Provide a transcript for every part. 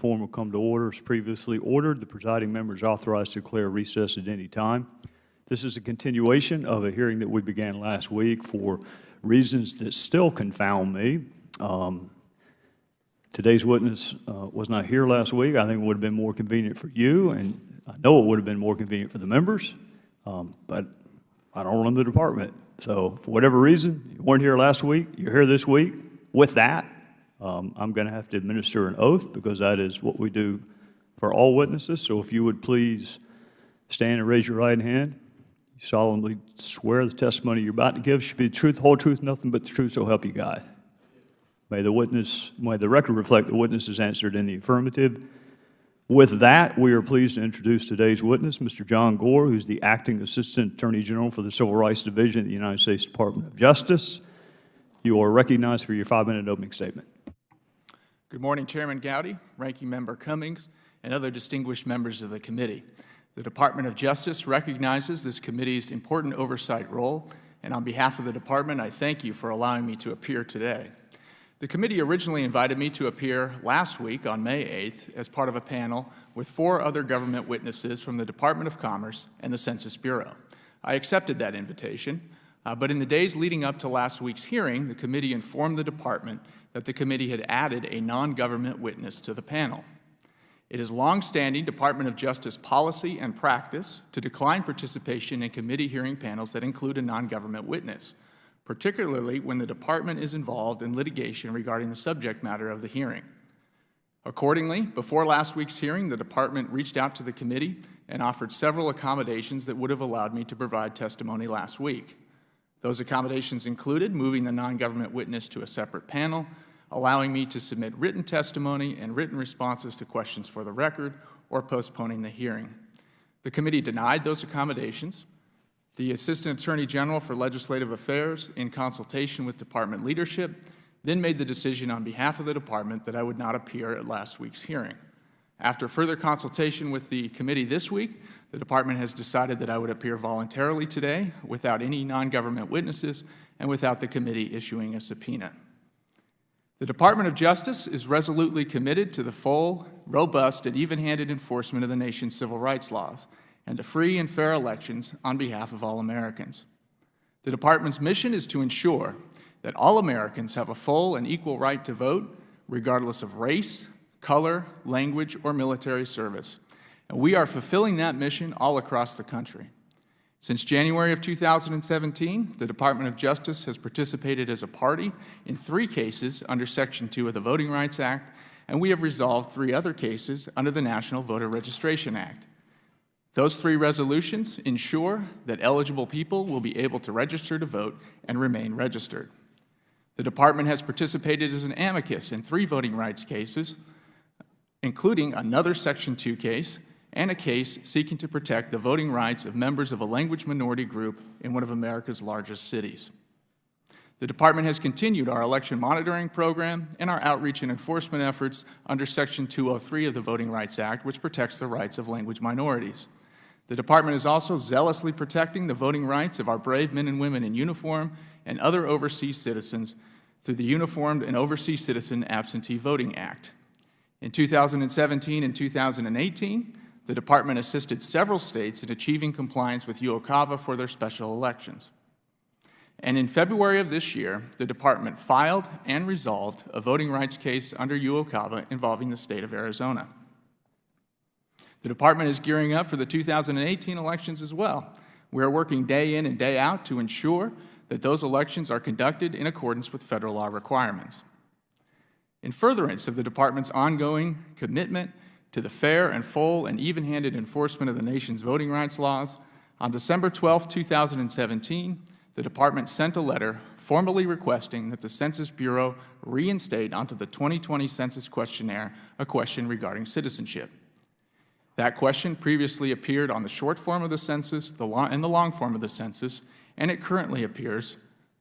form will come to order as previously ordered. The presiding member is authorized to declare recess at any time. This is a continuation of a hearing that we began last week for reasons that still confound me. Today's witness was not here last week. I think it would have been more convenient for you, and I know it would have been more convenient for the members, but I don't run the department. So for whatever reason, you weren't here last week, you're here this week. With that, I'm going to have to administer an oath because that is what we do for all witnesses. So if you would please stand and raise your right hand. You solemnly swear the testimony you're about to give should be the truth, whole truth, nothing but the truth, so help you God. May the record reflect the witness is answered in the affirmative. With that, we are pleased to introduce today's witness, Mr. John Gore, who's the Acting Assistant Attorney General for the Civil Rights Division of the United States Department of Justice. You are recognized for your 5-minute opening statement. Good morning, Chairman Gowdy, Ranking Member Cummings, and other distinguished members of the committee. The Department of Justice recognizes this committee's important oversight role, and on behalf of the department, I thank you for allowing me to appear today. The committee originally invited me to appear last week on May 8th as part of a panel with 4 other government witnesses from the Department of Commerce and the Census Bureau. I accepted that invitation, but in the days leading up to last week's hearing, the committee informed the department that the committee had added a non-government witness to the panel. It is long-standing Department of Justice policy and practice to decline participation in committee hearing panels that include a non-government witness, particularly when the department is involved in litigation regarding the subject matter of the hearing. Accordingly, before last week's hearing, the department reached out to the committee and offered several accommodations that would have allowed me to provide testimony last week. Those accommodations included moving the non-government witness to a separate panel, allowing me to submit written testimony and written responses to questions for the record, or postponing the hearing. The committee denied those accommodations. The Assistant Attorney General for Legislative Affairs, in consultation with department leadership, then made the decision on behalf of the department that I would not appear at last week's hearing. After further consultation with the committee this week, the department has decided that I would appear voluntarily today without any non-government witnesses and without the committee issuing a subpoena. The Department of Justice is resolutely committed to the full, robust, and even-handed enforcement of the nation's civil rights laws and to free and fair elections on behalf of all Americans. The department's mission is to ensure that all Americans have a full and equal right to vote, regardless of race, color, language, or military service. And we are fulfilling that mission all across the country. Since January of 2017, the Department of Justice has participated as a party in 3 cases under Section 2 of the Voting Rights Act, and we have resolved 3 other cases under the National Voter Registration Act. Those 3 resolutions ensure that eligible people will be able to register to vote and remain registered. The department has participated as an amicus in 3 voting rights cases, including another Section 2 case and a case seeking to protect the voting rights of members of a language minority group in one of America's largest cities. The department has continued our election monitoring program and our outreach and enforcement efforts under Section 203 of the Voting Rights Act, which protects the rights of language minorities. The department is also zealously protecting the voting rights of our brave men and women in uniform and other overseas citizens through the Uniformed and Overseas Citizen Absentee Voting Act. In 2017 and 2018, the department assisted several states in achieving compliance with UOCAVA for their special elections. And in February of this year, the department filed and resolved a voting rights case under UOCAVA involving the state of Arizona. The department is gearing up for the 2018 elections as well. We are working day in and day out to ensure that those elections are conducted in accordance with federal law requirements. In furtherance of the department's ongoing commitment to the fair and full and even-handed enforcement of the nation's voting rights laws, on December 12, 2017, the department sent a letter formally requesting that the Census Bureau reinstate onto the 2020 Census questionnaire a question regarding citizenship. That question previously appeared on the short form of the census and the long form of the census, and it currently appears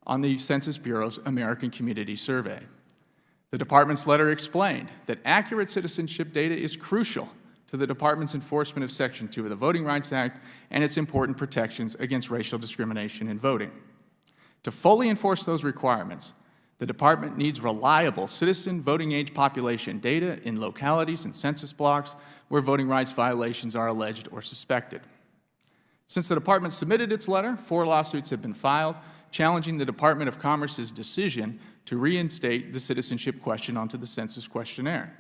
on the Census Bureau's American Community Survey. The department's letter explained that accurate citizenship data is crucial to the department's enforcement of Section 2 of the Voting Rights Act and its important protections against racial discrimination in voting. To fully enforce those requirements, The Department needs reliable citizen voting age population data in localities and census blocks where voting rights violations are alleged or suspected. Since the Department submitted its letter, 4 lawsuits have been filed challenging the Department of Commerce's decision to reinstate the citizenship question onto the census questionnaire.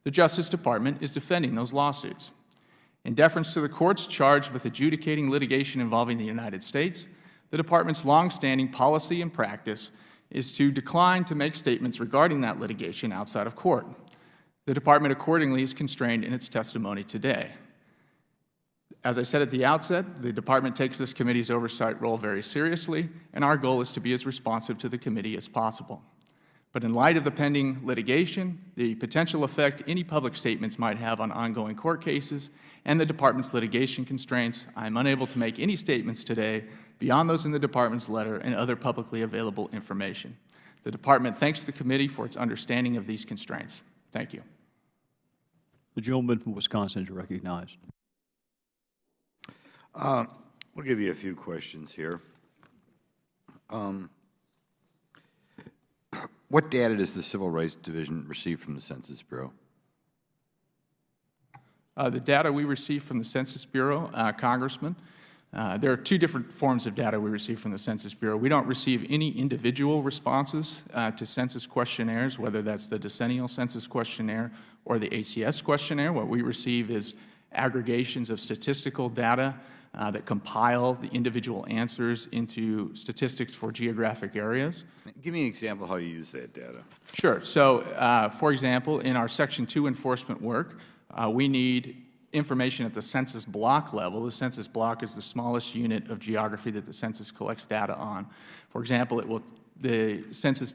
The Justice Department is defending those lawsuits. In deference to the courts charged with adjudicating litigation involving the United States, the Department's longstanding policy and practice is to decline to make statements regarding that litigation outside of court. The Department accordingly is constrained in its testimony today. As I said at the outset, the Department takes this committee's oversight role very seriously, and our goal is to be as responsive to the committee as possible. But in light of the pending litigation, the potential effect any public statements might have on ongoing court cases, and the Department's litigation constraints, I am unable to make any statements today beyond those in the Department's letter and other publicly available information. The Department thanks the committee for its understanding of these constraints. Thank you. The gentleman from Wisconsin is recognized. We'll give you a few questions here. What data does the Civil Rights Division receive from the Census Bureau? The data we receive from the Census Bureau, Congressman, there are 2 different forms of data we receive from the Census Bureau. We don't receive any individual responses to census questionnaires, whether that's the decennial census questionnaire or the ACS questionnaire. What we receive is aggregations of statistical data that compile the individual answers into statistics for geographic areas. Give me an example of how you use that data. Sure. So, for example, in our Section 2 enforcement work, we need information at the census block level. The census block is the smallest unit of geography that the census collects data on. For example, the Census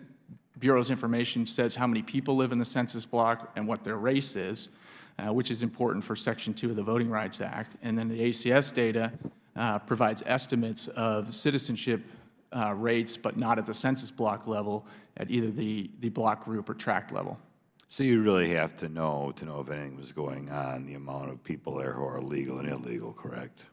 Bureau's information says how many people live in the census block and what their race is, which is important for Section 2 of the Voting Rights Act. And then the ACS data provides estimates of citizenship rates, but not at the census block level, at either the block group or tract level. So you really have to know if anything was going on, the amount of people there who are legal and illegal, correct?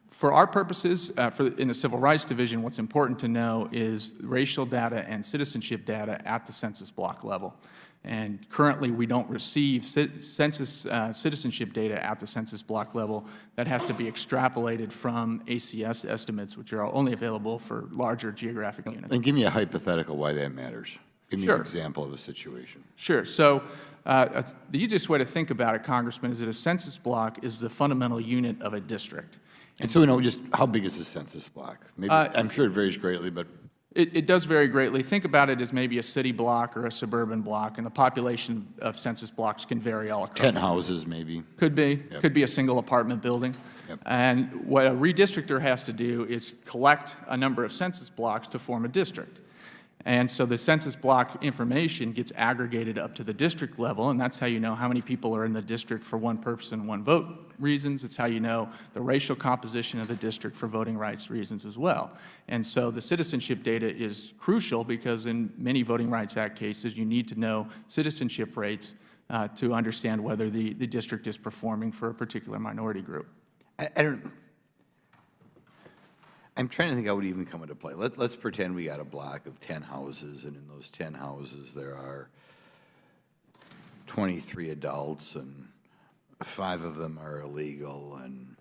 For our purposes, in the Civil Rights Division, what's important to know is racial data and citizenship data at the census block level. And currently, we don't receive census citizenship data at the census block level. That has to be extrapolated from ACS estimates, which are only available for larger geographic units. And give me a hypothetical why that matters. Give me Sure. an example of a situation. Sure. So the easiest way to think about it, Congressman, is that a census block is the fundamental unit of a district. And so we know just how big is the census block? Maybe, I'm sure it varies greatly, but It does vary greatly. Think about it as maybe a city block or a suburban block, and the population of census blocks can vary all across. 10 houses maybe. Could be. Yep. Could be a single apartment building. Yep. And what a redistrictor has to do is collect a number of census blocks to form a district. And so the census block information gets aggregated up to the district level, and that's how you know how many people are in the district for one person, one vote reasons. It's how you know the racial composition of the district for voting rights reasons as well. And so the citizenship data is crucial because in many Voting Rights Act cases, you need to know citizenship rates to understand whether the district is performing for a particular minority group. I'm trying to think how it would even come into play. Let's pretend we got a block of 10 houses, and in those 10 houses there are 23 adults, and 5 of them are illegal, and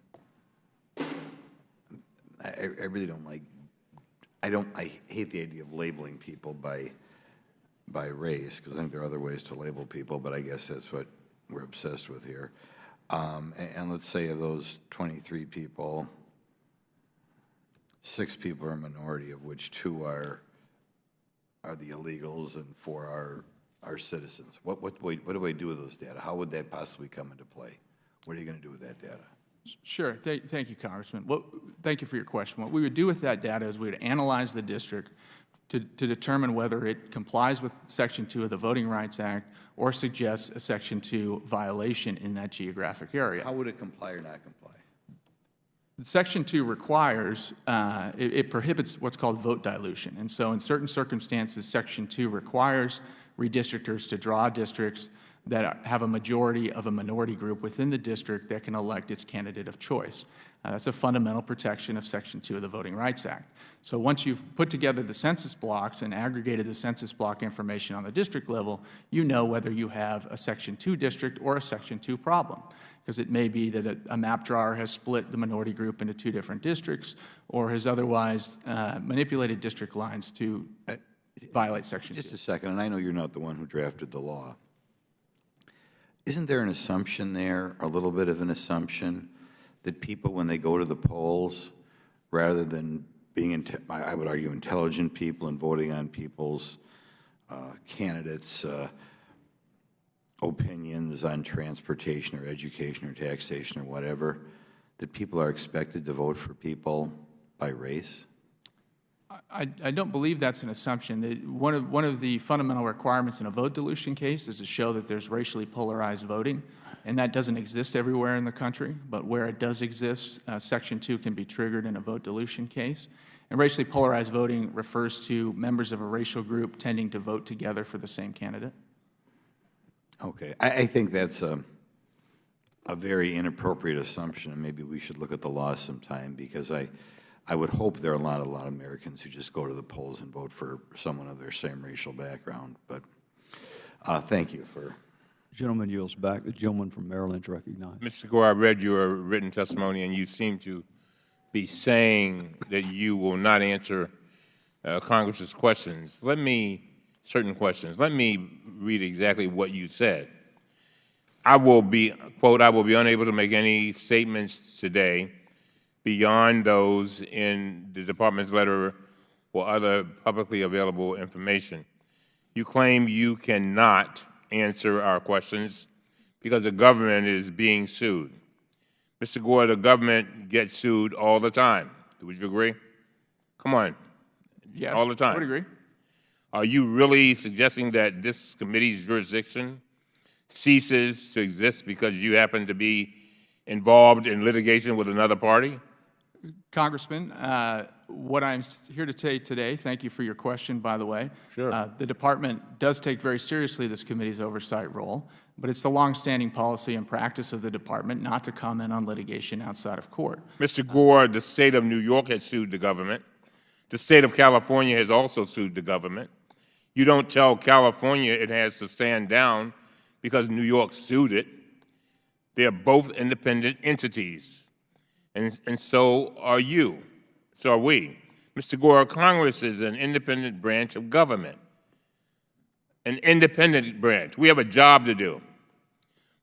I really don't like, I hate the idea of labeling people by race, because I think there are other ways to label people, but I guess that's what we're obsessed with here. And let's say of those 23 people, 6 people are a minority, of which 2 are the illegals and 4 are citizens. What do I do with those data? How would that possibly come into play? What are you going to do with that data? Sure. Thank you, Congressman. Thank you for your question. What we would do with that data is we would analyze the district to determine whether it complies with Section 2 of the Voting Rights Act or suggests a Section 2 violation in that geographic area. How would it comply or not comply? Section 2 requires, it prohibits what's called vote dilution. And so in certain circumstances, Section 2 requires redistrictors to draw districts that have a majority of a minority group within the district that can elect its candidate of choice. That's a fundamental protection of Section 2 of the Voting Rights Act. So once you've put together the census blocks and aggregated the census block information on the district level, you know whether you have a Section 2 district or a Section 2 problem, because it may be that a map drawer has split the minority group into 2 different districts or has otherwise manipulated district lines to violate Section 2. Just a second, and I know you're not the one who drafted the law. Isn't there an assumption there, a little bit of an assumption, that people, when they go to the polls, rather than being, I would argue, intelligent people and voting on people's candidates' opinions on transportation or education or taxation or whatever, that people are expected to vote for people by race? I don't believe that's an assumption. One of the fundamental requirements in a vote dilution case is to show that there's racially polarized voting, and that doesn't exist everywhere in the country, but where it does exist, Section 2 can be triggered in a vote dilution case. And racially polarized voting refers to members of a racial group tending to vote together for the same candidate. Okay. I think that's a very inappropriate assumption, and maybe we should look at the law sometime, because I would hope there are a lot of Americans who just go to the polls and vote for someone of their same racial background. But thank you for... Gentleman yields back. The gentleman from Maryland is recognized. Mr. Gore, I read your written testimony, and you seem to be saying that you will not answer Congress's questions. Certain questions. Let me read exactly what you said. I will be, quote, I will be unable to make any statements today beyond those in the Department's letter or other publicly available information. You claim you cannot answer our questions because the government is being sued. Mr. Gore, the government gets sued all the time. Would you agree? Come on. Yes, all the time. I would agree. Are you really suggesting that this committee's jurisdiction ceases to exist because you happen to be involved in litigation with another party? Congressman, what I'm here to say today, thank you for your question, by the way. Sure. The Department does take very seriously this committee's oversight role, but it's the longstanding policy and practice of the Department not to comment on litigation outside of court. Mr. Gore, the state of New York has sued the government. The state of California has also sued the government. You don't tell California it has to stand down because New York sued it. They're both independent entities. And so are you. So are we. Mr. Gore, Congress is an independent branch of government. An independent branch. We have a job to do.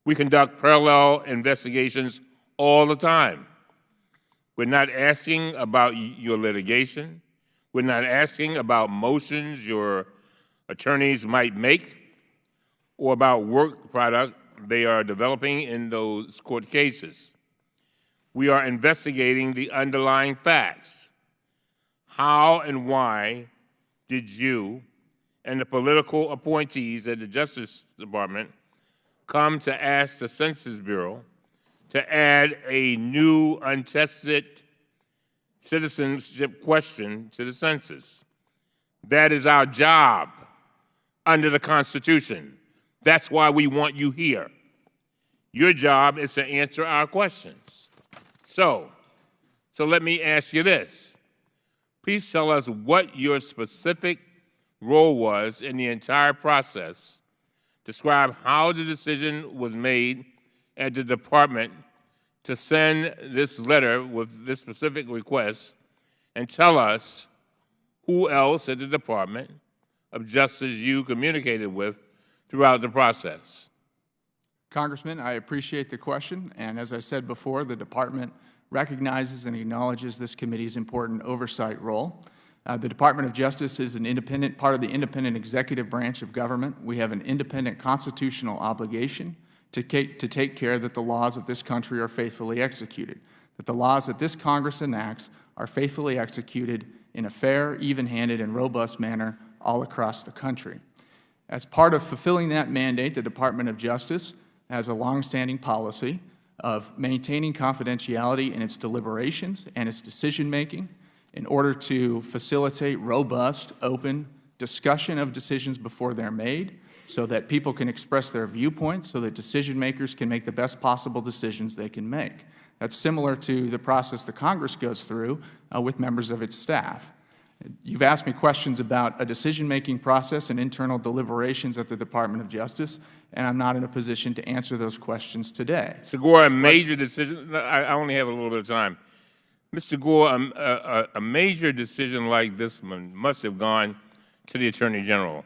We conduct parallel investigations all the time. We're not asking about your litigation. We're not asking about motions your attorneys might make or about work product they are developing in those court cases. We are investigating the underlying facts. How and why did you and the political appointees at the Justice Department come to ask the Census Bureau to add a new untested citizenship question to the census? That is our job under the Constitution. That's why we want you here. Your job is to answer our questions. So let me ask you this. Please tell us what your specific role was in the entire process. Describe how the decision was made at the department to send this letter with this specific request, and tell us who else at the Department of Justice you communicated with throughout the process. Congressman, I appreciate the question, and as I said before, the Department recognizes and acknowledges this committee's important oversight role. The Department of Justice is an independent part of the independent executive branch of government. We have an independent constitutional obligation to take care that the laws of this country are faithfully executed, that the laws that this Congress enacts are faithfully executed in a fair, even-handed, and robust manner all across the country. As part of fulfilling that mandate, the Department of Justice has a longstanding policy of maintaining confidentiality in its deliberations and its decision-making in order to facilitate robust, open discussion of decisions before they're made, so that people can express their viewpoints, so that decision makers can make the best possible decisions they can make. That's similar to the process the Congress goes through with members of its staff. You've asked me questions about a decision-making process and internal deliberations at the Department of Justice, and I'm not in a position to answer those questions today. Mr. Gore, a major decision, I only have a little bit of time. Mr. Gore, a major decision like this one must have gone to the Attorney General.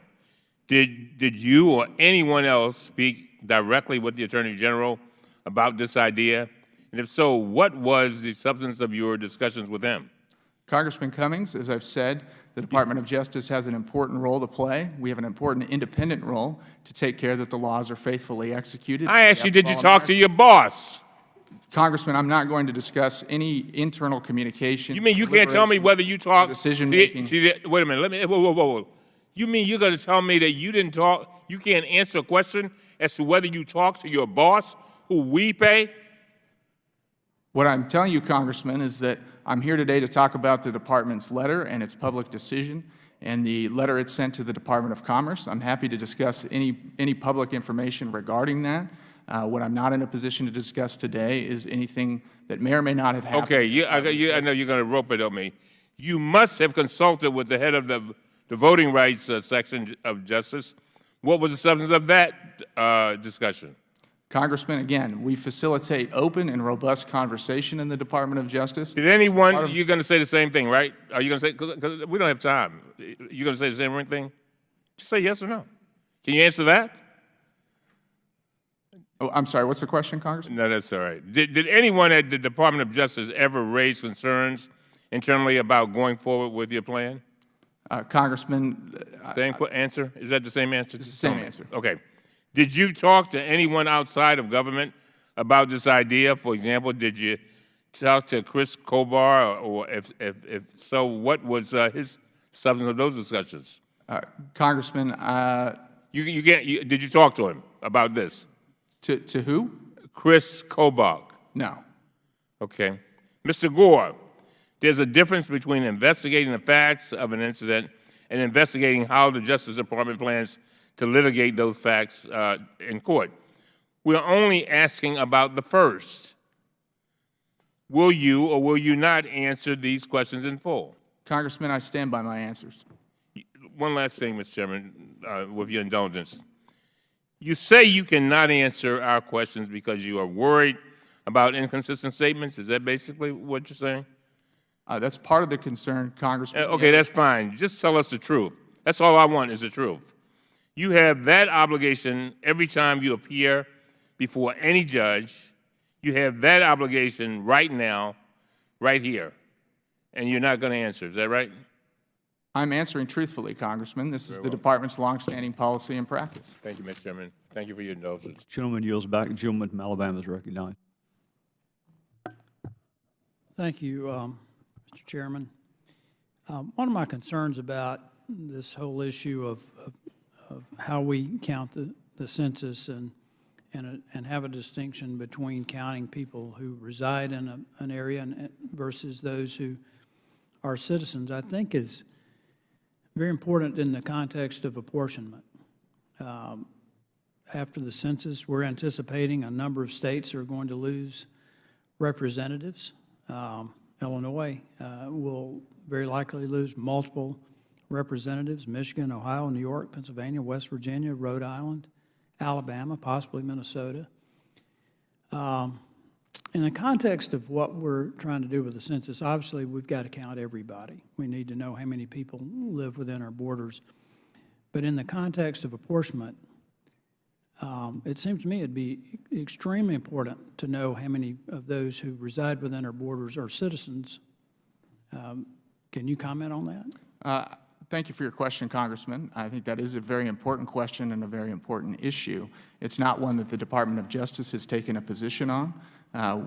Did you or anyone else speak directly with the Attorney General about this idea? And if so, what was the substance of your discussions with him? Congressman Cummings, as I've said, the Department of Justice has an important role to play. We have an important independent role to take care that the laws are faithfully executed. I asked you, did you talk to your boss? Congressman, I'm not going to discuss any internal communication. You mean you can't tell me whether you talked decision-making? Wait a minute, whoa. You mean you're going to tell me that you didn't talk, you can't answer a question as to whether you talked to your boss, who we pay? What I'm telling you, Congressman, is that I'm here today to talk about the Department's letter and its public decision and the letter it sent to the Department of Commerce. I'm happy to discuss any public information regarding that. What I'm not in a position to discuss today is anything that may or may not have happened. Okay, I know you're going to rope it on me. You must have consulted with the head of the voting rights section of Justice. What was the substance of that discussion? Congressman, again, we facilitate open and robust conversation in the Department of Justice. Did anyone, you're going to say the same thing, right? Are you going to say, because we don't have time, you're going to say the same thing? Just say yes or no. Can you answer that? Oh, I'm sorry, what's the question, Congressman? No, that's all right. Did anyone at the Department of Justice ever raise concerns internally about going forward with your plan? Congressman. Same answer? Is that the same answer? It's the same answer. Okay. Did you talk to anyone outside of government about this idea? For example, did you talk to Chris Kobar, or if so, what was his substance of those discussions? Congressman, did you talk to him about this? To who? Chris Kobar. No. Okay. Mr. Gore, there's a difference between investigating the facts of an incident and investigating how the Justice Department plans to litigate those facts in court. We're only asking about the first. Will you or will you not answer these questions in full? Congressman, I stand by my answers. One last thing, Mr. Chairman, with your indulgence. You say you cannot answer our questions because you are worried about inconsistent statements. Is that basically what you're saying? That's part of the concern, Congressman. Okay, that's fine. Just tell us the truth. That's all I want is the truth. You have that obligation every time you appear before any judge. You have that obligation right now, right here, and you're not going to answer. Is that right? I'm answering truthfully, Congressman. This is the Department's longstanding policy and practice. Thank you, Mr. Chairman. Thank you for your indulgence. Gentleman yields back. The gentleman from Alabama is recognized. Thank you, Mr. Chairman. One of my concerns about this whole issue of how we count the census and have a distinction between counting people who reside in an area versus those who are citizens, I think is very important in the context of apportionment. After the census, we're anticipating a number of states are going to lose representatives. Illinois will very likely lose multiple representatives: Michigan, Ohio, New York, Pennsylvania, West Virginia, Rhode Island, Alabama, possibly Minnesota. In the context of what we're trying to do with the census, obviously we've got to count everybody. We need to know how many people live within our borders. But in the context of apportionment, it seems to me it'd be extremely important to know how many of those who reside within our borders are citizens. Can you comment on that? Thank you for your question, Congressman. I think that is a very important question and a very important issue. It's not one that the Department of Justice has taken a position on.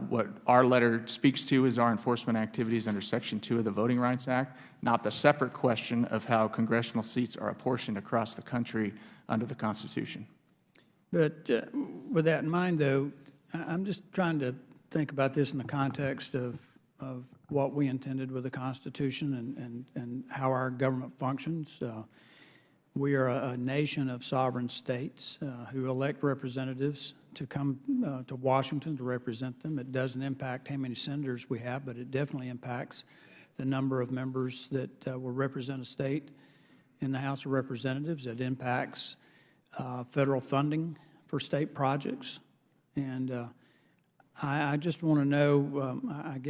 What our letter speaks to is our enforcement activities under Section 2 of the Voting Rights Act, not the separate question of how congressional seats are apportioned across the country under the Constitution. But with that in mind, though, I'm just trying to think about this in the context of what we intended with the Constitution and how our government functions. we are a nation of sovereign states who elect representatives to come to Washington to represent them. It doesn't impact how many senators we have, but it definitely impacts the number of members that will represent a state in the House of Representatives. It impacts federal funding for state projects. And I just want to know,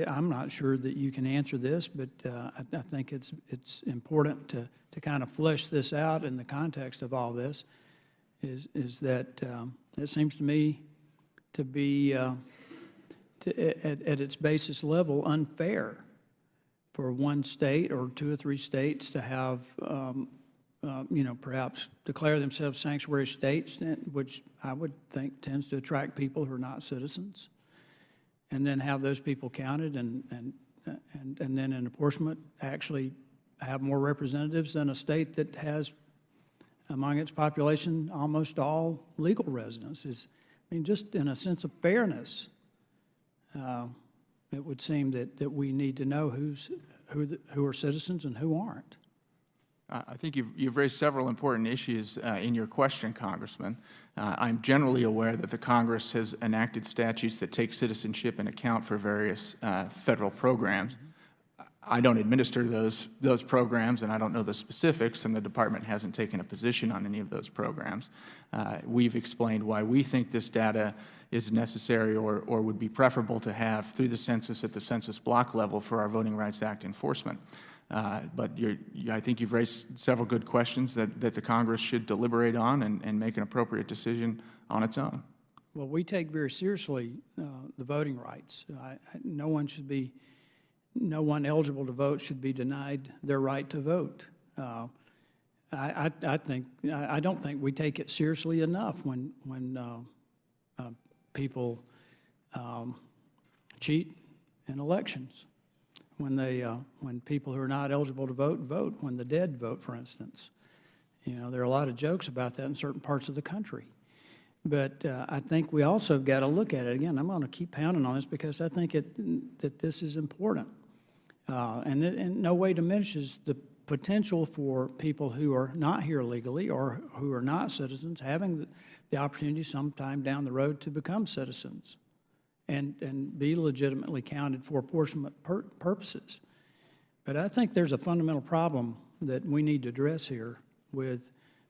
I'm not sure that you can answer this, but I think it's important to kind of flesh this out in the context of all this, is that it seems to me to be, at its basis level, unfair for one state or 2 or 3 states to have, perhaps declare themselves sanctuary states, which I would think tends to attract people who are not citizens, and then have those people counted, and then in apportionment actually have more representatives than a state that has among its population almost all legal residents. Just in a sense of fairness, it would seem that we need to know who are citizens and who aren't. I think you've raised several important issues in your question, Congressman. I'm generally aware that the Congress has enacted statutes that take citizenship into account for various federal programs. I don't administer those programs, and I don't know the specifics, and the Department hasn't taken a position on any of those programs. We've explained why we think this data is necessary or would be preferable to have through the census at the census block level for our Voting Rights Act enforcement. But I think you've raised several good questions that the Congress should deliberate on and make an appropriate decision on its own. Well, we take very seriously the voting rights. No one eligible to vote should be denied their right to vote. I don't think we take it seriously enough when people cheat in elections. When people who are not eligible to vote, when the dead vote, for instance. There are a lot of jokes about that in certain parts of the country. But I think we also have got to look at it. Again, I'm going to keep pounding on this because I think that this is important. And it in no way diminishes the potential for people who are not here legally or who are not citizens having the opportunity sometime down the road to become citizens and be legitimately counted for apportionment purposes. But I think there's a fundamental problem that we need to address here,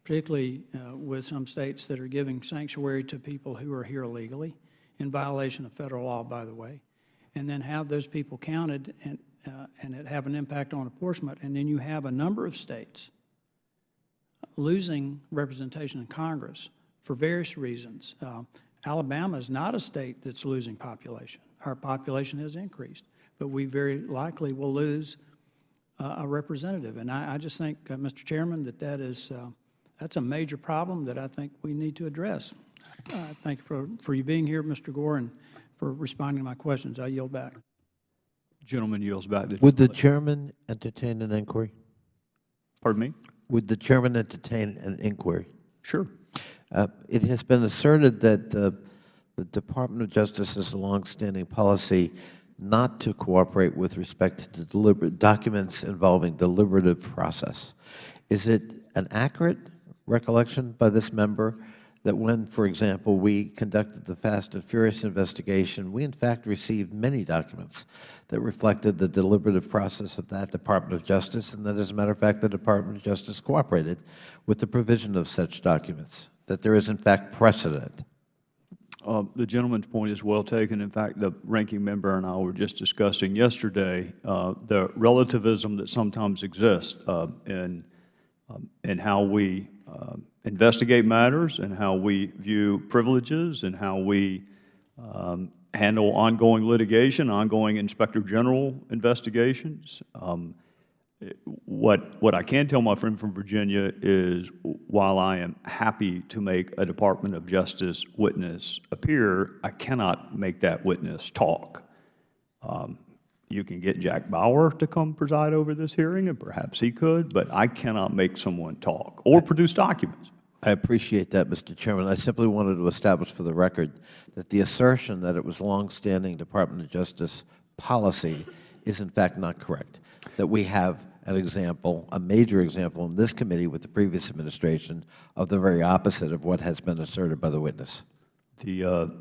particularly with some states that are giving sanctuary to people who are here illegally, in violation of federal law, by the way, and then have those people counted and it have an impact on apportionment. And then you have a number of states losing representation in Congress for various reasons. Alabama is not a state that's losing population. Our population has increased, but we very likely will lose a representative. And I just think, Mr. Chairman, that's a major problem that I think we need to address. Thank you for you being here, Mr. Gore, and for responding to my questions. I yield back. Gentleman yields back. Would the chairman entertain an inquiry? Pardon me? Would the chairman entertain an inquiry? Sure. It has been asserted that the Department of Justice has a longstanding policy not to cooperate with respect to documents involving deliberative process. Is it an accurate recollection by this member that when, for example, we conducted the Fast and Furious investigation, we in fact received many documents that reflected the deliberative process of that Department of Justice, and that, as a matter of fact, the Department of Justice cooperated with the provision of such documents, that there is in fact precedent? The gentleman's point is well taken. In fact, the ranking member and I were just discussing yesterday the relativism that sometimes exists in how we investigate matters and how we view privileges and how we handle ongoing litigation, ongoing Inspector General investigations. What I can tell my friend from Virginia is, while I am happy to make a Department of Justice witness appear, I cannot make that witness talk. You can get Jack Bauer to come preside over this hearing, and perhaps he could, but I cannot make someone talk or produce documents. I appreciate that, Mr. Chairman. I simply wanted to establish for the record that the assertion that it was longstanding Department of Justice policy is in fact not correct, that we have an example, a major example in this committee with the previous administration of the very opposite of what has been asserted by the witness.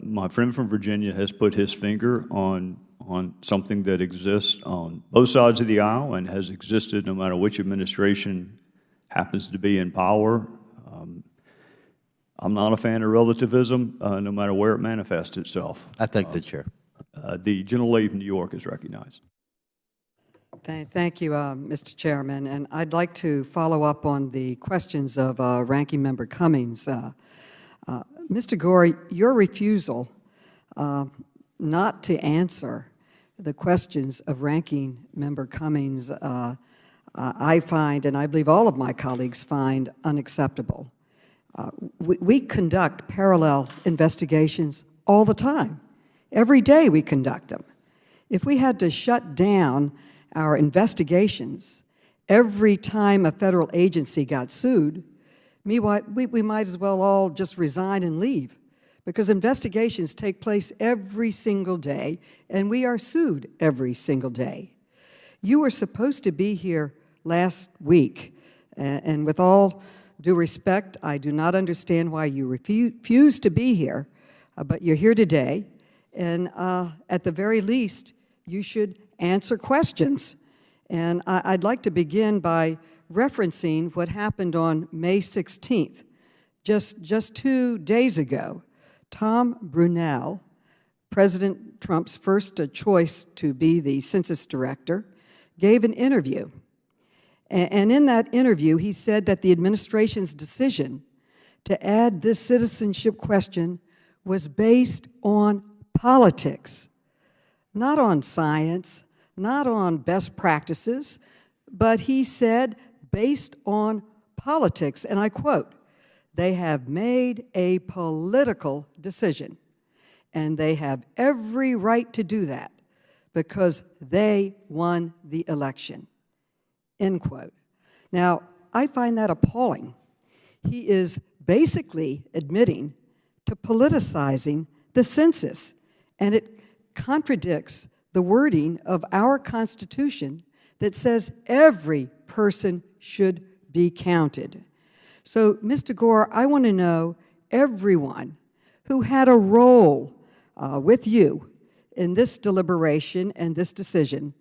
My friend from Virginia has put his finger on something that exists on both sides of the aisle and has existed no matter which administration happens to be in power. I'm not a fan of relativism, no matter where it manifests itself. I thank the Chair. The gentlelady from New York is recognized. Thank you, Mr. Chairman. And I'd like to follow up on the questions of Ranking Member Cummings. Mr. Gore, your refusal not to answer the questions of Ranking Member Cummings, I find, and I believe all of my colleagues find, unacceptable. We conduct parallel investigations all the time. Every day we conduct them. If we had to shut down our investigations every time a federal agency got sued, we might as well all just resign and leave, because investigations take place every single day, and we are sued every single day. You were supposed to be here last week, and with all due respect, I do not understand why you refused to be here, but you're here today, and at the very least, you should answer questions. And I'd like to begin by referencing what happened on May 16th. Just 2 days ago, Tom Brunel, President Trump's first choice to be the Census Director, gave an interview. And in that interview, he said that the administration's decision to add this citizenship question was based on politics, not on science, not on best practices, but he said based on politics. And I quote, "They have made a political decision, and they have every right to do that because they won the election." End quote. Now, I find that appalling. He is basically admitting to politicizing the census, and it contradicts the wording of our Constitution that says every person should be counted. So, Mr. Gore, I want to know everyone who had a role with you in this deliberation and this decision,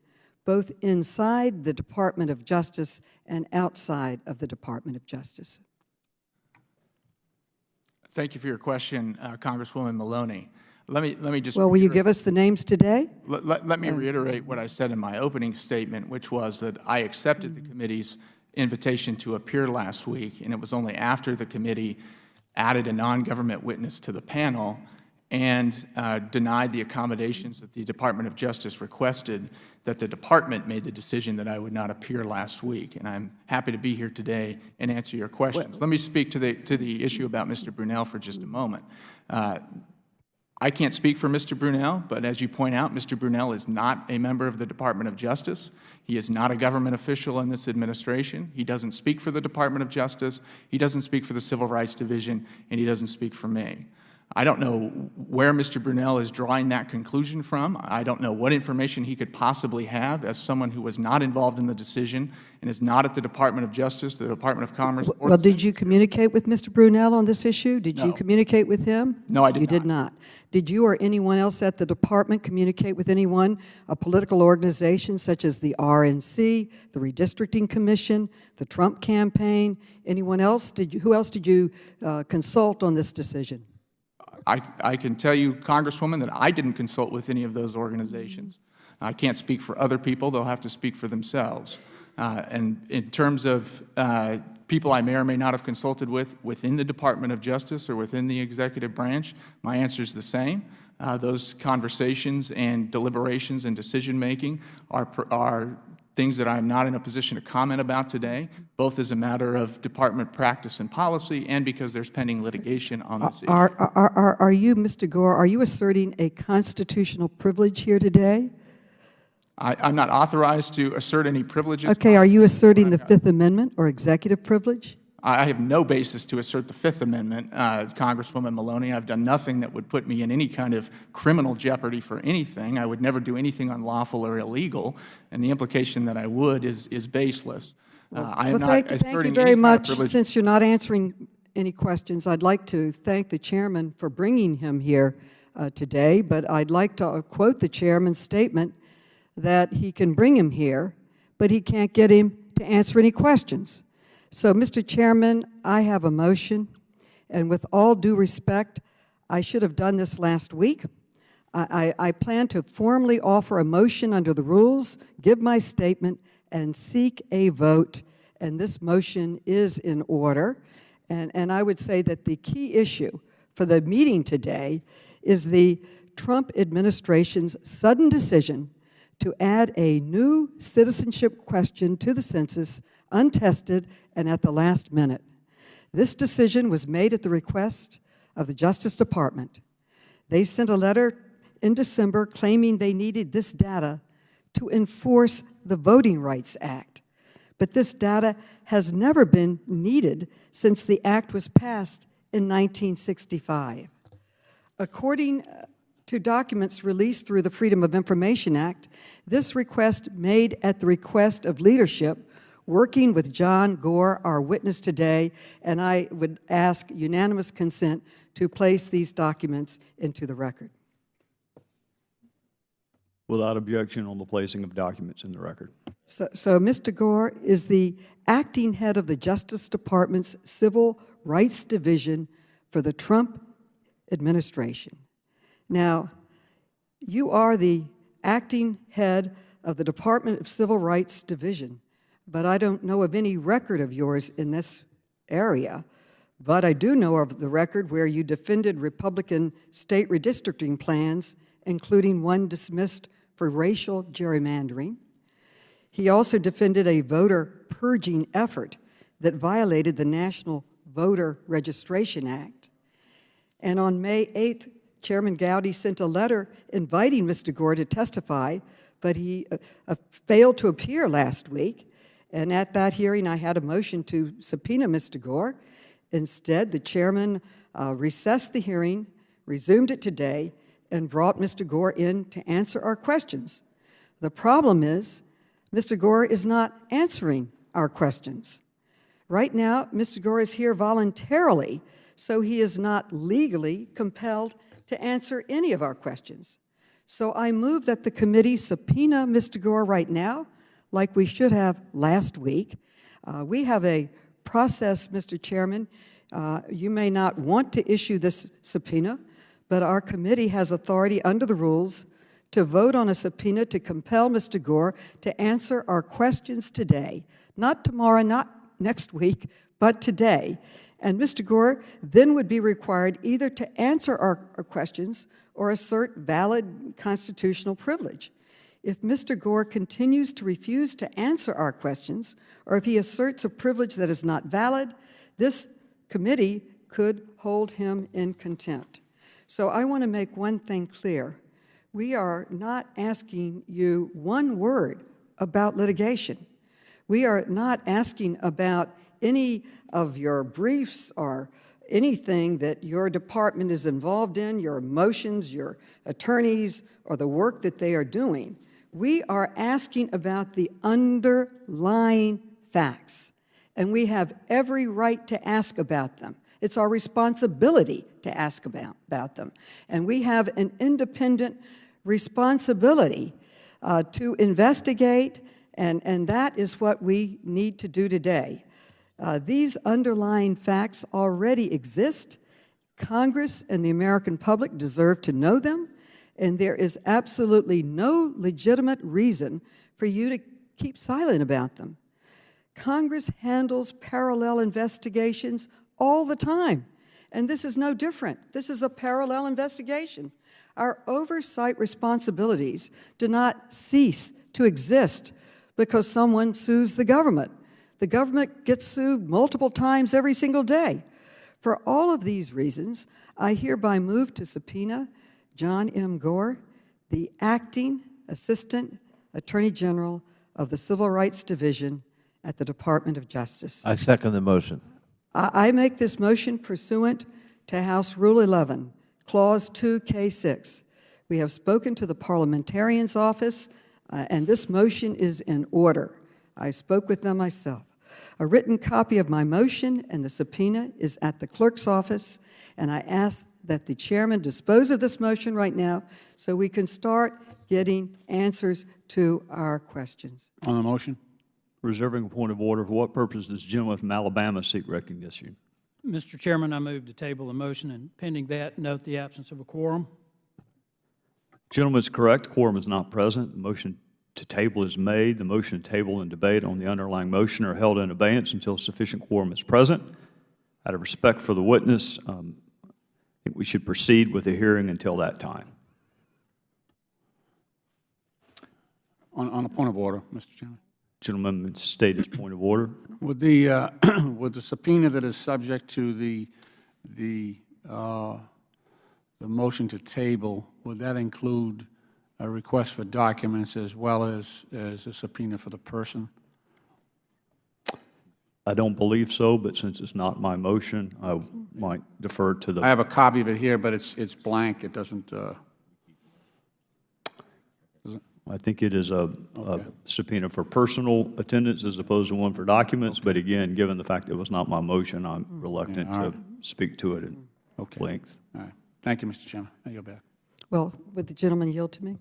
both inside the Department of Justice and outside of the Department of Justice. Thank you for your question, Congresswoman Maloney. Let me just... Well, will you give us the names today? Let me reiterate what I said in my opening statement, which was that I accepted the committee's invitation to appear last week, and it was only after the committee added a non-government witness to the panel and denied the accommodations that the Department of Justice requested that the department made the decision that I would not appear last week. And I'm happy to be here today and answer your questions. Let me speak to the issue about Mr. Brunel for just a moment. I can't speak for Mr. Brunel, but as you point out, Mr. Brunel is not a member of the Department of Justice. He is not a government official in this administration. He doesn't speak for the Department of Justice. He doesn't speak for the Civil Rights Division, and he doesn't speak for me. I don't know where Mr. Brunel is drawing that conclusion from. I don't know what information he could possibly have as someone who was not involved in the decision and is not at the Department of Justice, the Department of Commerce. Well, did you communicate with Mr. Brunel on this issue? Did you communicate with him? No, I did not. You did not. Did you or anyone else at the department communicate with anyone, a political organization such as the RNC, the Redistricting Commission, the Trump campaign, anyone else? Who else did you consult on this decision? I can tell you, Congresswoman, that I didn't consult with any of those organizations. I can't speak for other people. They'll have to speak for themselves. And in terms of people I may or may not have consulted with within the Department of Justice or within the executive branch, my answer is the same. Those conversations and deliberations and decision-making are things that I'm not in a position to comment about today, both as a matter of department practice and policy and because there's pending litigation on this issue. Are you, Mr. Gore, are you asserting a constitutional privilege here today? I'm not authorized to assert any privileges. Okay, are you asserting the Fifth Amendment or executive privilege? I have no basis to assert the Fifth Amendment, Congresswoman Maloney. I've done nothing that would put me in any kind of criminal jeopardy for anything. I would never do anything unlawful or illegal, and the implication that I would is baseless. I am not thank asserting you very any kind of much. privilege. Since you're not answering any questions, I'd like to thank the chairman for bringing him here today, but I'd like to quote the chairman's statement that he can bring him here, but he can't get him to answer any questions. So, Mr. Chairman, I have a motion, and with all due respect, I should have done this last week. I plan to formally offer a motion under the rules, give my statement, and seek a vote, and this motion is in order. And I would say that the key issue for the meeting today is the Trump administration's sudden decision to add a new citizenship question to the census, untested and at the last minute. This decision was made at the request of the Justice Department. They sent a letter in December claiming they needed this data to enforce the Voting Rights Act. But this data has never been needed since the act was passed in 1965. According to documents released through the Freedom of Information Act, this request made at the request of leadership working with John Gore, our witness today, and I would ask unanimous consent to place these documents into the record. Without objection on the placing of documents in the record. So Mr. Gore is the acting head of the Justice Department's Civil Rights Division for the Trump administration. Now, you are the acting head of the Department of Civil Rights Division, but I don't know of any record of yours in this area. But I do know of the record where you defended Republican state redistricting plans, including one dismissed for racial gerrymandering. He also defended a voter purging effort that violated the National Voter Registration Act. And on May 8th, Chairman Gowdy sent a letter inviting Mr. Gore to testify, but he failed to appear last week. And at that hearing, I had a motion to subpoena Mr. Gore. Instead, the chairman recessed the hearing, resumed it today, and brought Mr. Gore in to answer our questions. The problem is, Mr. Gore is not answering our questions. Right now, Mr. Gore is here voluntarily, so he is not legally compelled to answer any of our questions. So I move that the committee subpoena Mr. Gore right now, like we should have last week. We have a process, Mr. Chairman. You may not want to issue this subpoena, but our committee has authority under the rules to vote on a subpoena to compel Mr. Gore to answer our questions today. Not tomorrow, not next week, but today. And Mr. Gore then would be required either to answer our questions or assert valid constitutional privilege. If Mr. Gore continues to refuse to answer our questions, or if he asserts a privilege that is not valid, this committee could hold him in contempt. So I want to make one thing clear. We are not asking you one word about litigation. We are not asking about any of your briefs or anything that your department is involved in, your motions, your attorneys, or the work that they are doing. We are asking about the underlying facts, and we have every right to ask about them. It's our responsibility to ask about them. And we have an independent responsibility to investigate, and that is what we need to do today. These underlying facts already exist. Congress and the American public deserve to know them, and there is absolutely no legitimate reason for you to keep silent about them. Congress handles parallel investigations all the time, and this is no different. This is a parallel investigation. Our oversight responsibilities do not cease to exist because someone sues the government. The government gets sued multiple times every single day. For all of these reasons, I hereby move to subpoena John M. Gore, the Acting Assistant Attorney General of the Civil Rights Division at the Department of Justice. I second the motion. I make this motion pursuant to House Rule 11, Clause 2K6. We have spoken to the parliamentarian's office, and this motion is in order. I spoke with them myself. A written copy of my motion and the subpoena is at the clerk's office, and I ask that the chairman dispose of this motion right now so we can start getting answers to our questions. On the motion? Reserving a point of order. For what purpose does the gentleman from Alabama seek recognition? Mr. Chairman, I move to table the motion, and pending that, note the absence of a quorum. Gentleman is correct. Quorum is not present. The motion to table is made. The motion to table and debate on the underlying motion are held in abeyance until sufficient quorum is present. Out of respect for the witness, I think we should proceed with the hearing until that time. On a point of order, Mr. Chairman. Gentleman state his point of order. Would the would the subpoena that is subject to the motion to table, would that include a request for documents as well as a subpoena for the person? I don't believe so, but since it's not my motion, I might defer to the. I have a copy of it here, but it's blank. It doesn't. I think it is a subpoena for personal attendance as opposed to one for documents. But again, given the fact that it was not my motion, I'm reluctant to speak to it in length. All right. Thank you, Mr. Chairman. I yield back. Well, would the gentleman yield to me?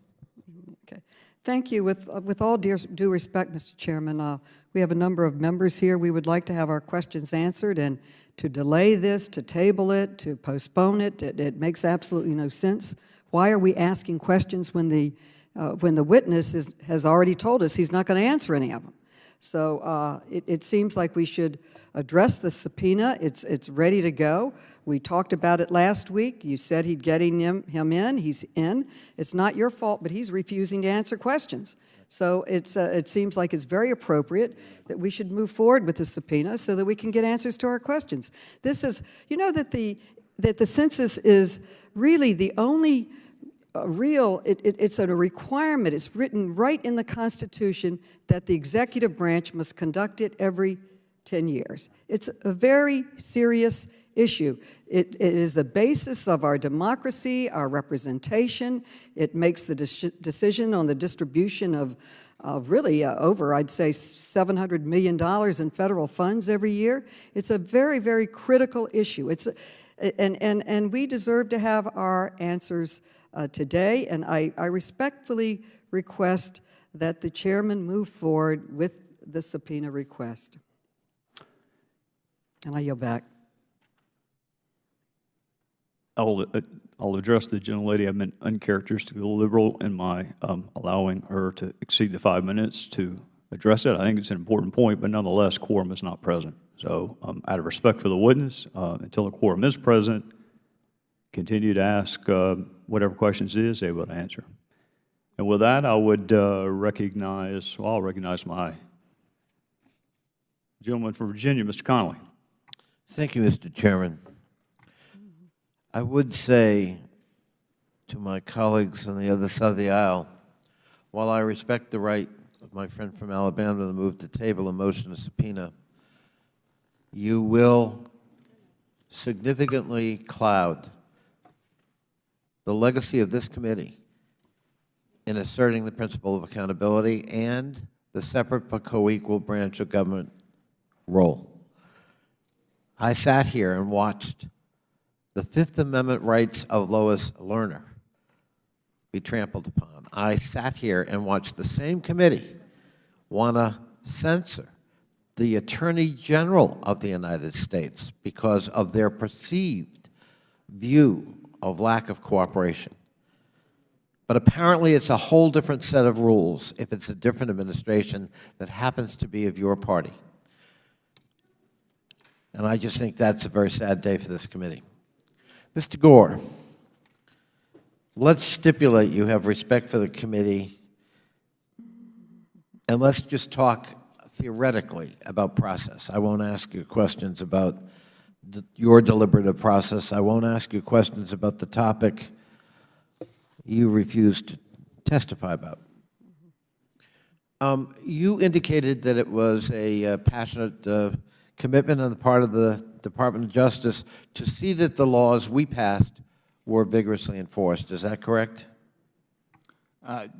Okay. Thank you. With all due respect, Mr. Chairman, we have a number of members here. We would like to have our questions answered, and to delay this, to table it, to postpone it, it makes absolutely no sense. Why are we asking questions when the witness has already told us he's not going to answer any of them? So it seems like we should address the subpoena. It's ready to go. We talked about it last week. You said he'd getting him in. He's in. It's not your fault, but he's refusing to answer questions. So it seems like it's very appropriate that we should move forward with the subpoena so that we can get answers to our questions. This is, you know, that the census is really the only it's a requirement. It's written right in the Constitution that the executive branch must conduct it every 10 years. It's a very serious issue. It is the basis of our democracy, our representation. It makes the decision on the distribution of really over, I'd say, $700 million in federal funds every year. It's a very, very critical issue. And we deserve to have our answers today, and I respectfully request that the chairman move forward with the subpoena request. And I yield back. I'll address the gentlelady. I've been uncharacteristically liberal in my allowing her to exceed the 5 minutes to address it. I think it's an important point, but nonetheless, quorum is not present. So out of respect for the witness, until the quorum is present, continue to ask whatever questions he is able to answer. And with that, I would recognize my gentleman from Virginia, Mr. Connolly. Thank you, Mr. Chairman. I would say to my colleagues on the other side of the aisle, while I respect the right of my friend from Alabama to move to table a motion to subpoena, you will significantly cloud the legacy of this committee in asserting the principle of accountability and the separate but co-equal branch of government role. I sat here and watched the Fifth Amendment rights of Lois Lerner be trampled upon. I sat here and watched the same committee want to censor the Attorney General of the United States because of their perceived view of lack of cooperation. But apparently it's a whole different set of rules if it's a different administration that happens to be of your party. And I just think that's a very sad day for this committee. Mr. Gore, let's stipulate you have respect for the committee, and let's just talk theoretically about process. I won't ask you questions about your deliberative process. I won't ask you questions about the topic you refused to testify about. You indicated that it was a passionate commitment on the part of the Department of Justice to see that the laws we passed were vigorously enforced. Is that correct?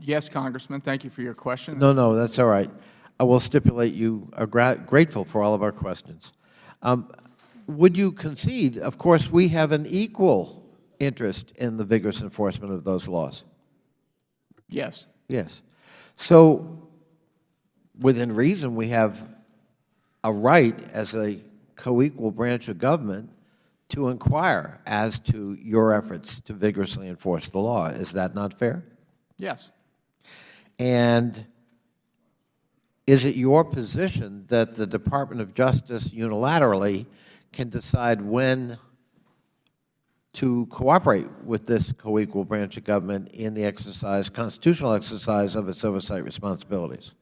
Yes, Congressman. Thank you for your question. No, that's all right. I will stipulate you are grateful for all of our questions. Would you concede, of course, we have an equal interest in the vigorous enforcement of those laws? Yes. Yes. So, within reason, we have a right as a co-equal branch of government to inquire as to your efforts to vigorously enforce the law. Is that not fair? Yes. And is it your position that the Department of Justice unilaterally can decide when to cooperate with this co-equal branch of government in the constitutional exercise of its oversight responsibilities?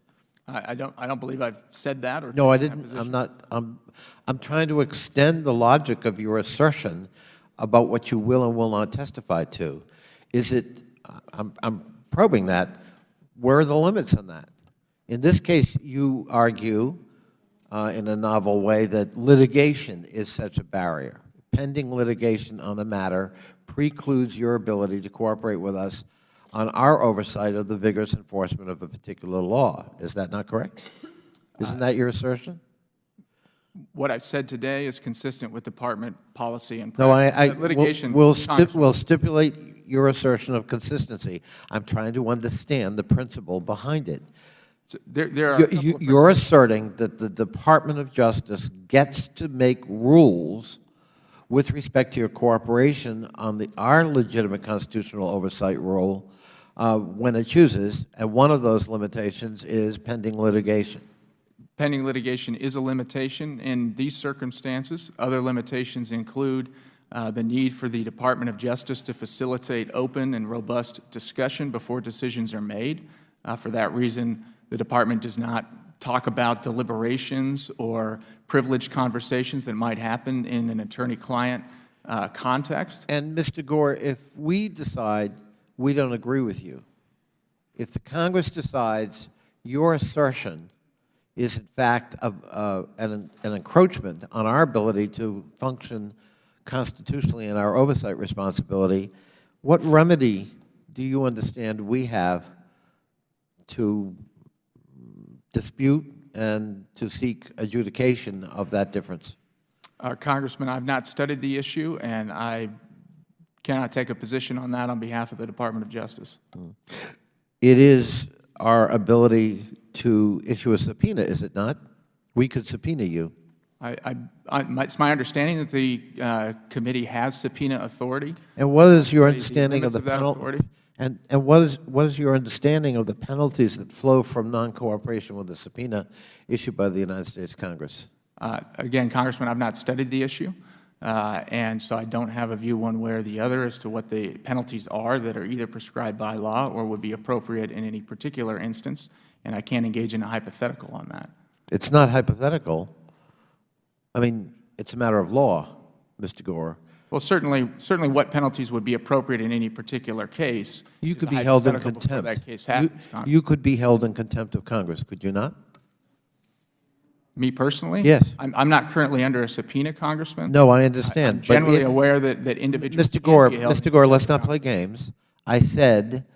I don't believe I've said that or No, I taken that didn't. position. I'm trying to extend the logic of your assertion about what you will and will not testify to. Is it? I'm probing that. Where are the limits on that? In this case, you argue in a novel way that litigation is such a barrier. Pending litigation on a matter precludes your ability to cooperate with us on our oversight of the vigorous enforcement of a particular law. Is that not correct? Isn't that your assertion? What I've said today is consistent with Department policy and No, practice. Litigation. we'll Congressman, stipulate your assertion of consistency. I'm trying to understand the principle behind it. there are a couple of You're asserting that the Department of Justice gets to make rules with respect to your cooperation on our legitimate constitutional oversight role when it chooses, and one of those limitations is pending litigation. Pending litigation is a limitation in these circumstances. Other limitations include the need for the Department of Justice to facilitate open and robust discussion before decisions are made. For that reason, the Department does not talk about deliberations or privileged conversations that might happen in an attorney-client context. And Mr. Gore, if we decide we don't agree with you, if the Congress decides your assertion is in fact an encroachment on our ability to function constitutionally in our oversight responsibility, what remedy do you understand we have to dispute and to seek adjudication of that difference? Congressman, I've not studied the issue, and I cannot take a position on that on behalf of the Department of Justice. It is our ability to issue a subpoena, is it not? We could subpoena you. It's my understanding that the committee has subpoena authority. And what is your The understanding of limits the that penalty? authority. And what is your understanding of the penalties that flow from non-cooperation with the subpoena issued by the United States Congress? Again, Congressman, I've not studied the issue, and so I don't have a view one way or the other as to what the penalties are that are either prescribed by law or would be appropriate in any particular instance, and I can't engage in a hypothetical on that. It's not hypothetical. I mean, it's a matter of law, Mr. Gore. Well, certainly what penalties would be appropriate in any particular case. You is could a be held in hypothetical before contempt. that case happens, Congressman. You could be held in contempt of Congress, could you not? Me personally? Yes. I'm not currently under a subpoena, Congressman. No, I understand. I'm but generally if- aware that individuals Mr. can Gore, be held in Mr. Gore, let's contempt not of play games. I said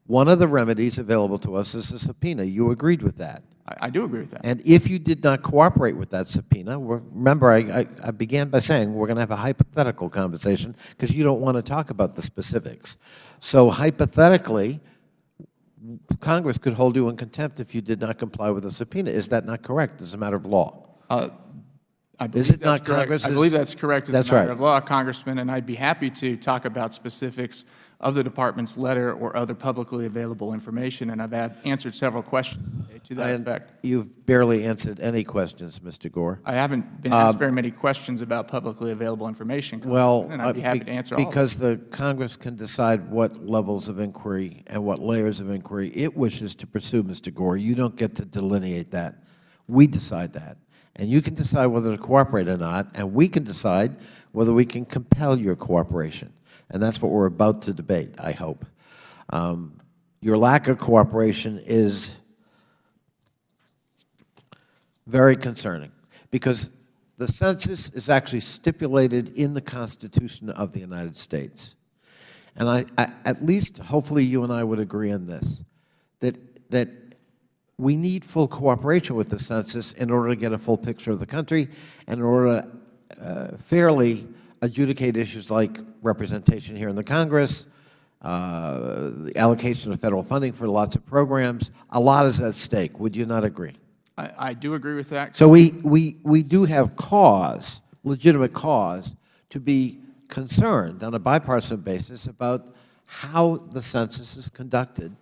one of the remedies available to us is a subpoena. You agreed with that. I do agree with that. And if you did not cooperate with that subpoena, remember I began by saying we're going to have a hypothetical conversation because you don't want to talk about the specifics. So hypothetically, Congress could hold you in contempt if you did not comply with the subpoena. Is that not correct as a matter of law? I Is believe it not that's correct. Congress's? I believe that's correct as That's a matter right. of law, Congressman, and I'd be happy to talk about specifics of the Department's letter or other publicly available information, and I've answered several questions today to that effect. You've barely answered any questions, Mr. Gore. I haven't been asked very many questions about publicly available information, Well, and I'd be happy to answer all of them. because the Congress can decide what levels of inquiry and what layers of inquiry it wishes to pursue, Mr. Gore. You don't get to delineate that. We decide that. And you can decide whether to cooperate or not, and we can decide whether we can compel your cooperation. And that's what we're about to debate, I hope. Your lack of cooperation is very concerning, because The census is actually stipulated in the Constitution of the United States. And I at least, hopefully you and I would agree on this, that we need full cooperation with the census in order to get a full picture of the country and in order to fairly adjudicate issues like representation here in the Congress, the allocation of federal funding for lots of programs. A lot is at stake. Would you not agree? I do agree with that. So we do have cause, legitimate cause, to be concerned on a bipartisan basis about how the census is conducted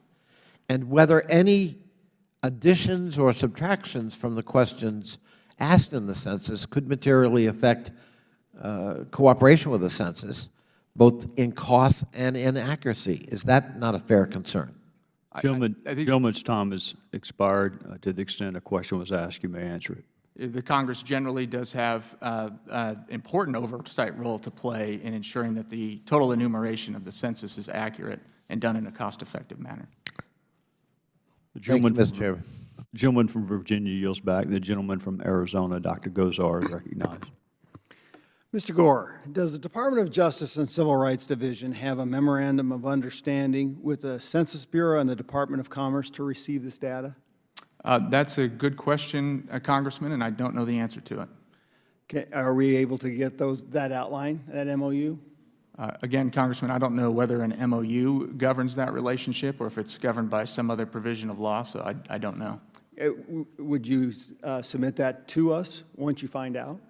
and whether any additions or subtractions from the questions asked in the census could materially affect cooperation with the census, both in cost and in accuracy. Is that not a fair concern? Gentleman's time has expired. To the extent a question was asked, you may answer it. The Congress generally does have an important oversight role to play in ensuring that the total enumeration of the census is accurate and done in a cost-effective manner. The gentleman, Thank you, Mr. Chairman. Gentleman from Virginia yields back. The gentleman from Arizona, Dr. Gozar, is recognized. Mr. Gore, does the Department of Justice and Civil Rights Division have a memorandum of understanding with the Census Bureau and the Department of Commerce to receive this data? That's a good question, Congressman, and I don't know the answer to it. Are we able to get that outline, that MOU? Again, Congressman, I don't know whether an MOU governs that relationship or if it's governed by some other provision of law, so I don't know. Would you submit that to us once you find out?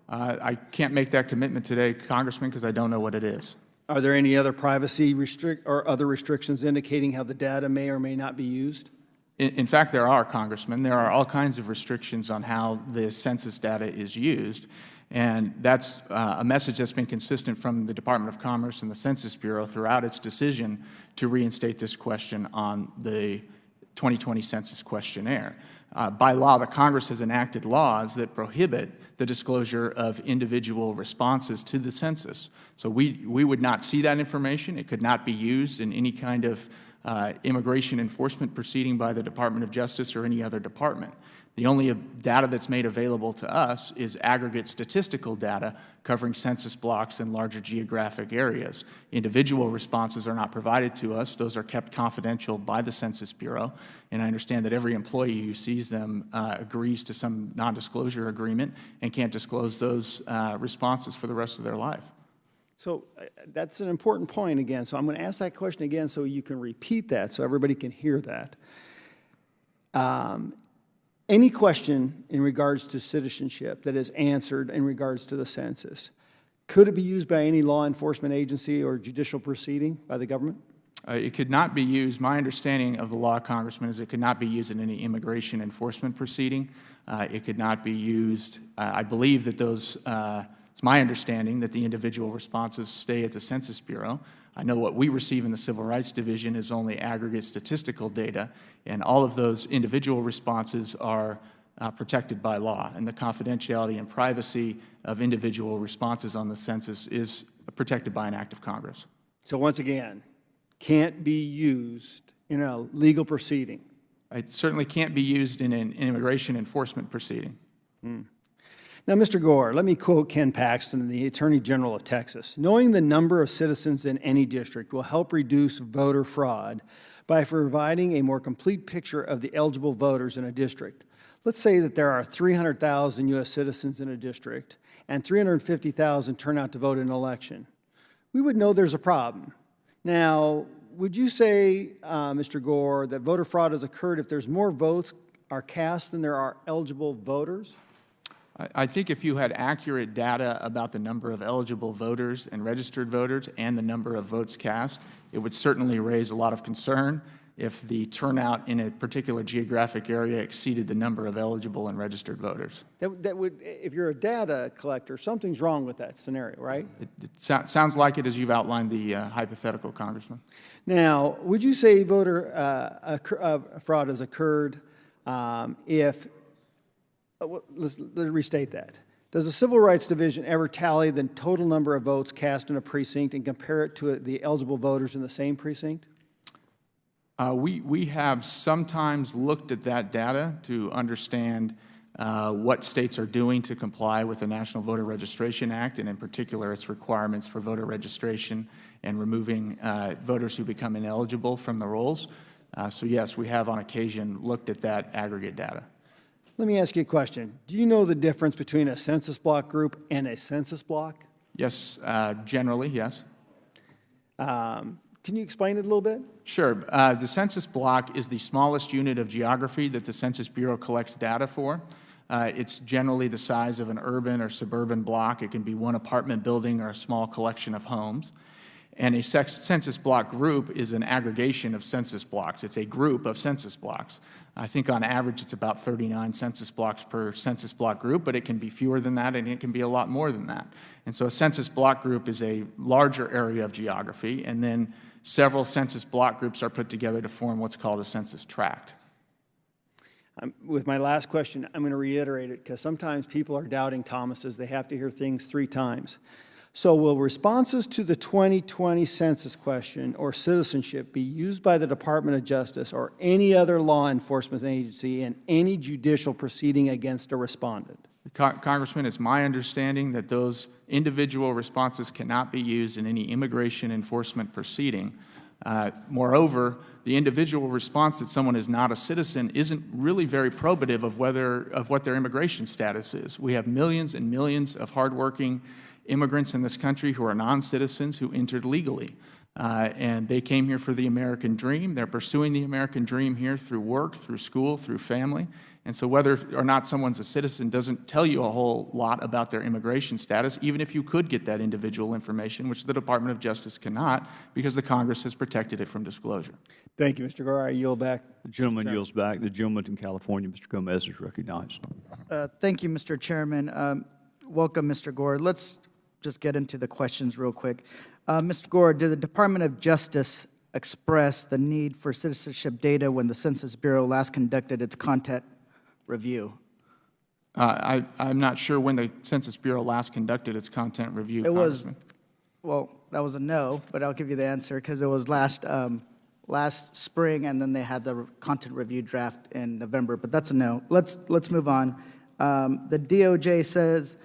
I can't make that commitment today, Congressman, because I don't know what it is. Are there any other privacy or other restrictions indicating how the data may or may not be used? In fact, there are, Congressman. There are all kinds of restrictions on how the census data is used, and that's a message that's been consistent from the Department of Commerce and the Census Bureau throughout its decision to reinstate this question on the 2020 Census Questionnaire. By law, the Congress has enacted laws that prohibit the disclosure of individual responses to the census. So we would not see that information. It could not be used in any kind of immigration enforcement proceeding by the Department of Justice or any other department. The only data that's made available to us is aggregate statistical data covering census blocks in larger geographic areas. Individual responses are not provided to us. Those are kept confidential by the Census Bureau, and I understand that every employee who sees them agrees to some non-disclosure agreement and can't disclose those responses for the rest of their life. So that's an important point again. So I'm going to ask that question again so you can repeat that so everybody can hear that. Any question in regards to citizenship that is answered in regards to the census, could it be used by any law enforcement agency or judicial proceeding by the government? It could not be used. My understanding of the law, Congressman, is it could not be used in any immigration enforcement proceeding. It could not be used. I believe that those, it's my understanding that the individual responses stay at the Census Bureau. I know what we receive in the Civil Rights Division is only aggregate statistical data, and all of those individual responses are protected by law, and the confidentiality and privacy of individual responses on the census is protected by an act of Congress. So once again, can't be used in a legal proceeding. It certainly can't be used in an immigration enforcement proceeding. Now, Mr. Gore, let me quote Ken Paxton, the Attorney General of Texas. Knowing the number of citizens in any district will help reduce voter fraud by providing a more complete picture of the eligible voters in a district. Let's say that there are 300,000 U.S. citizens in a district and 350,000 turn out to vote in an election. We would know there's a problem. Now, would you say, Mr. Gore, that voter fraud has occurred if there's more votes are cast than there are eligible voters? I think if you had accurate data about the number of eligible voters and registered voters and the number of votes cast, it would certainly raise a lot of concern if the turnout in a particular geographic area exceeded the number of eligible and registered voters. That would, if you're a data collector, something's wrong with that scenario, right? It sounds like it as you've outlined the hypothetical, Congressman. Now, would you say voter fraud has occurred if, let's restate that. Does the Civil Rights Division ever tally the total number of votes cast in a precinct and compare it to the eligible voters in the same precinct? We have sometimes looked at that data to understand what states are doing to comply with the National Voter Registration Act, and in particular its requirements for voter registration and removing voters who become ineligible from the rolls. So yes, we have on occasion looked at that aggregate data. Let me ask you a question. Do you know the difference between a census block group and a census block? Yes, generally, yes. Can you explain it a little bit? Sure. The census block is the smallest unit of geography that the Census Bureau collects data for. It's generally the size of an urban or suburban block. It can be one apartment building or a small collection of homes. And a census block group is an aggregation of census blocks. It's a group of census blocks. I think on average it's about 39 census blocks per census block group, but it can be fewer than that and it can be a lot more than that. And so a census block group is a larger area of geography, and then several census block groups are put together to form what's called a census tract. With my last question, I'm going to reiterate it because sometimes people are doubting Thomases. They have to hear things 3 times. So will responses to the 2020 census question or citizenship be used by the Department of Justice or any other law enforcement agency in any judicial proceeding against a respondent? Congressman, it's my understanding that those individual responses cannot be used in any immigration enforcement proceeding. Moreover, the individual response that someone is not a citizen isn't really very probative of what their immigration status is. We have millions and millions of hardworking immigrants in this country who are non-citizens who entered legally. And they came here for the American dream. They're pursuing the American dream here through work, through school, through family. And so whether or not someone's a citizen doesn't tell you a whole lot about their immigration status, even if you could get that individual information, which the Department of Justice cannot, because the Congress has protected it from disclosure. Thank you, Mr. Gore. I yield back. The gentleman yields back. The gentleman from California, Mr. Gomez, is recognized. Thank you, Mr. Chairman. Welcome, Mr. Gore. Let's just get into the questions real quick. Mr. Gore, did the Department of Justice express the need for citizenship data when the Census Bureau last conducted its content review? I'm not sure when the Census Bureau last conducted its content review, Congressman. Well, that was a no, but I'll give you the answer because it was last spring, and then they had the content review draft in November, but that's a no. Let's move on. The DOJ says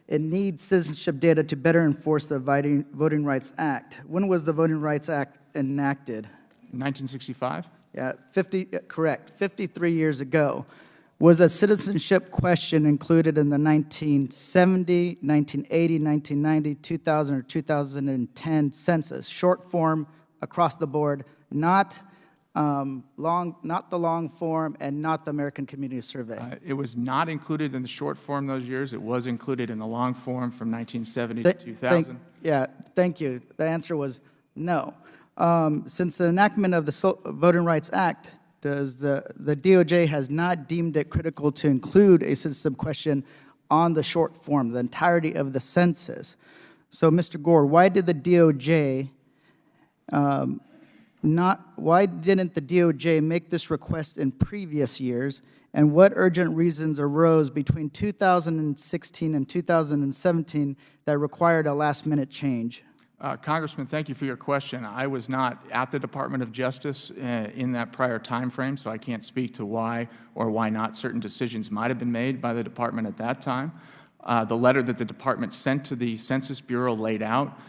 it needs citizenship data to better enforce the Voting Rights Act. When was the Voting Rights Act enacted? 1965? Yeah, correct, 53 years ago. Was a citizenship question included in the 1970, 1980, 1990, 2000, or 2010 census? Short form, across the board, not the long form, and not the American Community Survey. It was not included in the short form those years. It was included in the long form from 1970 to 2000. Thank you. The answer was no. Since the enactment of the Voting Rights Act, the DOJ has not deemed it critical to include a citizenship question on the short form, the entirety of the census. So, Mr. Gore, why did the DOJ why didn't the DOJ make this request in previous years, and what urgent reasons arose between 2016 and 2017 that required a last-minute change? Congressman, thank you for your question. I was not at the Department of Justice in that prior time frame, so I can't speak to why or why not certain decisions might have been made by the Department at that time. The letter that the Department sent to the Census Bureau laid out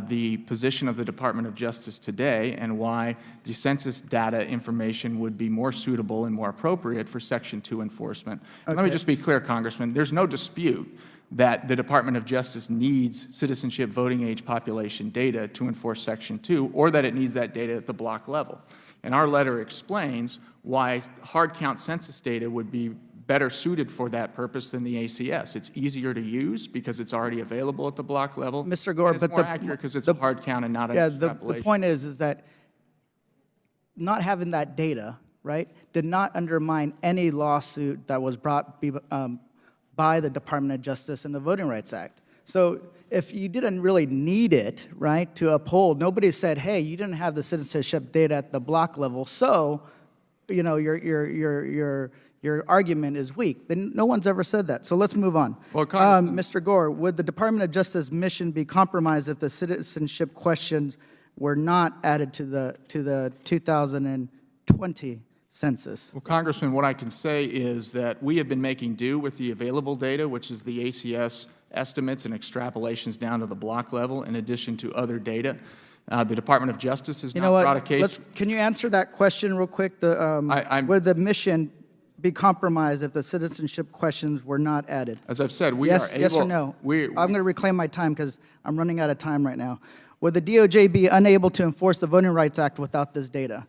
the position of the Department of Justice today and why the census data information would be more suitable and more appropriate for Section 2 enforcement. Okay. Let me just be clear, Congressman. There's no dispute that the Department of Justice needs citizenship voting age population data to enforce Section 2, or that it needs that data at the block level. And our letter explains why hard count census data would be better suited for that purpose than the ACS. It's easier to use because it's already available at the block level. Mr. Gore, but it's more accurate because it's a hard count and not an extrapolation. The point is that not having that data, right, did not undermine any lawsuit that was brought by the Department of Justice and the Voting Rights Act. So if you didn't really need it, right, to uphold, nobody said, hey, you didn't have the citizenship data at the block level, so, you know, your argument is weak. Then no one's ever said that. So let's move on. Well, Mr. Gore, would the Department of Justice mission be compromised if the citizenship questions were not added to the 2020 census? Well, Congressman, what I can say is that we have been making do with the available data, which is the ACS estimates and extrapolations down to the block level, in addition to other data. The Department of Justice has not brought a case. Can you answer that question real quick? Would the mission be compromised if the citizenship questions were not added? As I've said, we are able. Yes or no? I'm going to reclaim my time because I'm running out of time right now. Would the DOJ be unable to enforce the Voting Rights Act without this data?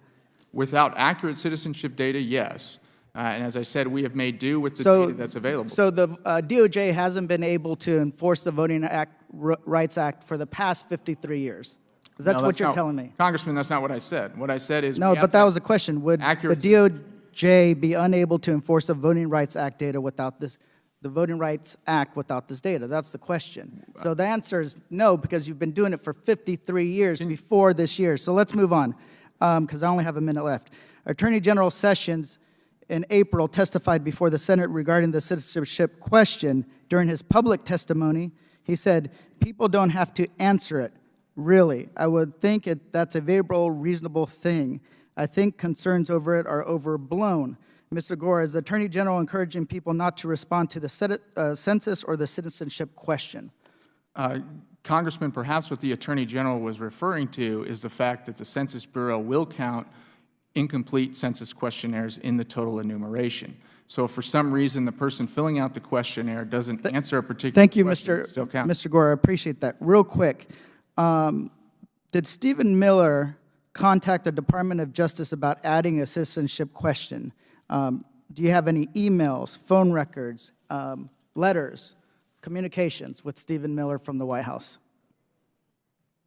Without accurate citizenship data, yes. And as I said, we have made do with the data that's available. So the DOJ hasn't been able to enforce the Voting Rights Act for the past 53 years? Because that's what you're telling me. Congressman, that's not what I said. What I said is... No, but that was the question. Would the DOJ be unable to enforce the Voting Rights Act data without this, the Voting Rights Act without this data? That's the question. So the answer is no, because you've been doing it for 53 years before this year. So let's move on, because I only have a minute left. Attorney General Sessions in April testified before the Senate regarding the citizenship question. During his public testimony, he said, "People don't have to answer it. Really, I would think that's a very reasonable thing. I think concerns over it are overblown." Mr. Gore, is the Attorney General encouraging people not to respond to the census or the citizenship question? Congressman, perhaps what the Attorney General was referring to is the fact that the Census Bureau will count incomplete census questionnaires in the total enumeration. So if for some reason the person filling out the questionnaire doesn't answer a particular question, it still counts. Mr. Gore, I appreciate that. Real quick, did Stephen Miller contact the Department of Justice about adding a citizenship question? Do you have any emails, phone records, letters, communications with Stephen Miller from the White House?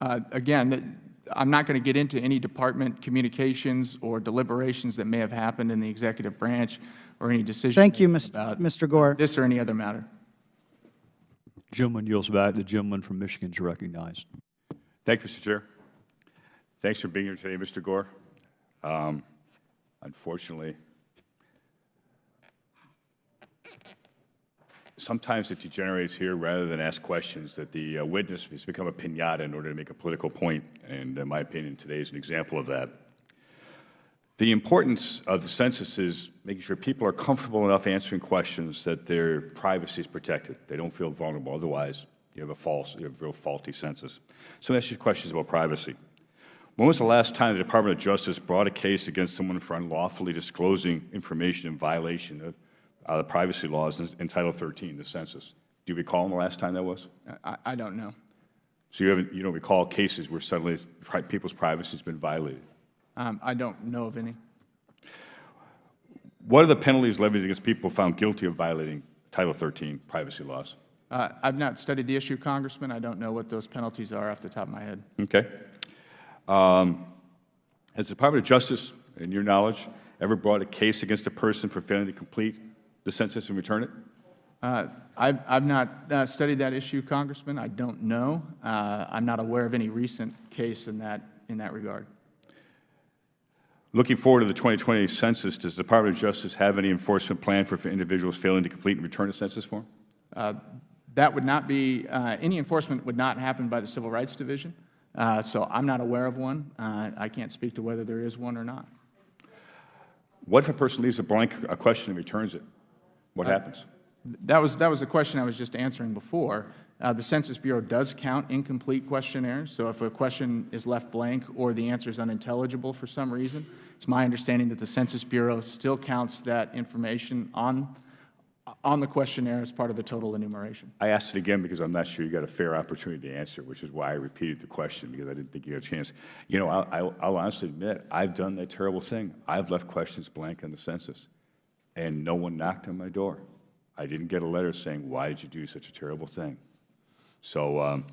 Again, I'm not going to get into any department communications or deliberations that may have happened in the executive branch or any decisions. Thank you, Mr. Gore. This or any other matter. Gentleman yields back. The gentleman from Michigan is recognized. Thank you, Mr. Chair. Thanks for being here today, Mr. Gore. Unfortunately, sometimes it degenerates here rather than ask questions, that the witness has become a piñata in order to make a political point, and in my opinion, today is an example of that. The importance of the census is making sure people are comfortable enough answering questions that their privacy is protected. They don't feel vulnerable. Otherwise, you have a real faulty census. So let me ask you questions about privacy. When was the last time the Department of Justice brought a case against someone for unlawfully disclosing information in violation of the privacy laws in Title 13, the census? Do you recall when the last time that was? I don't know. So you don't recall cases where suddenly people's privacy has been violated? I don't know of any. What are the penalties levied against people found guilty of violating Title 13 privacy laws? I've not studied the issue, Congressman. I don't know what those penalties are off the top of my head. Okay. Has the Department of Justice, in your knowledge, ever brought a case against a person for failing to complete the census and return it? I've not studied that issue, Congressman. I don't know. I'm not aware of any recent case in that regard. Looking forward to the 2020 census, does the Department of Justice have any enforcement plan for individuals failing to complete and return a census form? That would not be, any enforcement would not happen by the Civil Rights Division. So I'm not aware of one. I can't speak to whether there is one or not. What if a person leaves a blank question and returns it? What happens? That was the question I was just answering before. The Census Bureau does count incomplete questionnaires. So if a question is left blank or the answer is unintelligible for some reason, it's my understanding that the Census Bureau still counts that information on the questionnaire as part of the total enumeration. I asked it again because I'm not sure you got a fair opportunity to answer, which is why I repeated the question, because I didn't think you had a chance. You know, I'll honestly admit, I've done that terrible thing. I've left questions blank on the census, and no one knocked on my door. I didn't get a letter saying, why did you do such a terrible thing? So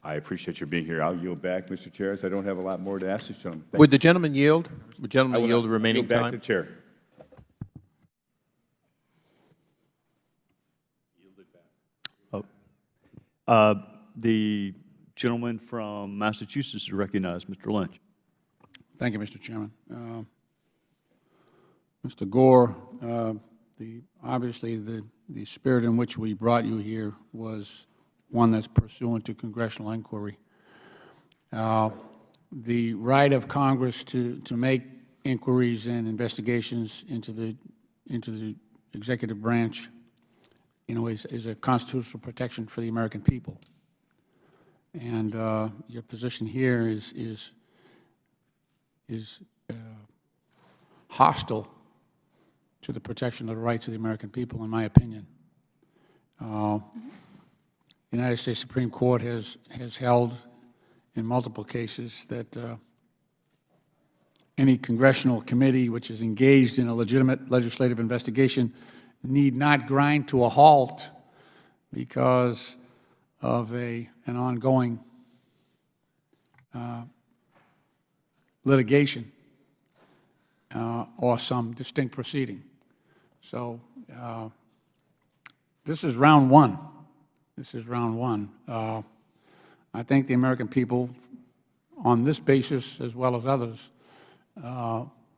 I appreciate your being here. I'll yield back, Mr. Chair, as I don't have a lot more to ask this gentleman. Would the gentleman yield? Would the gentleman yield the remaining yield back time? to the chair. The gentleman from Massachusetts is recognized, Mr. Lynch. Thank you, Mr. Chairman. Mr. Gore, obviously the spirit in which we brought you here was one that's pursuant to congressional inquiry. The right of Congress to make inquiries and investigations into the executive branch, is a constitutional protection for the American people. And your position here is hostile to the protection of the rights of the American people, in my opinion. The United States Supreme Court has held in multiple cases that any congressional committee which is engaged in a legitimate legislative investigation need not grind to a halt because of an ongoing litigation or some distinct proceeding. So this is round one. This is round one. I think the American people, on this basis as well as others,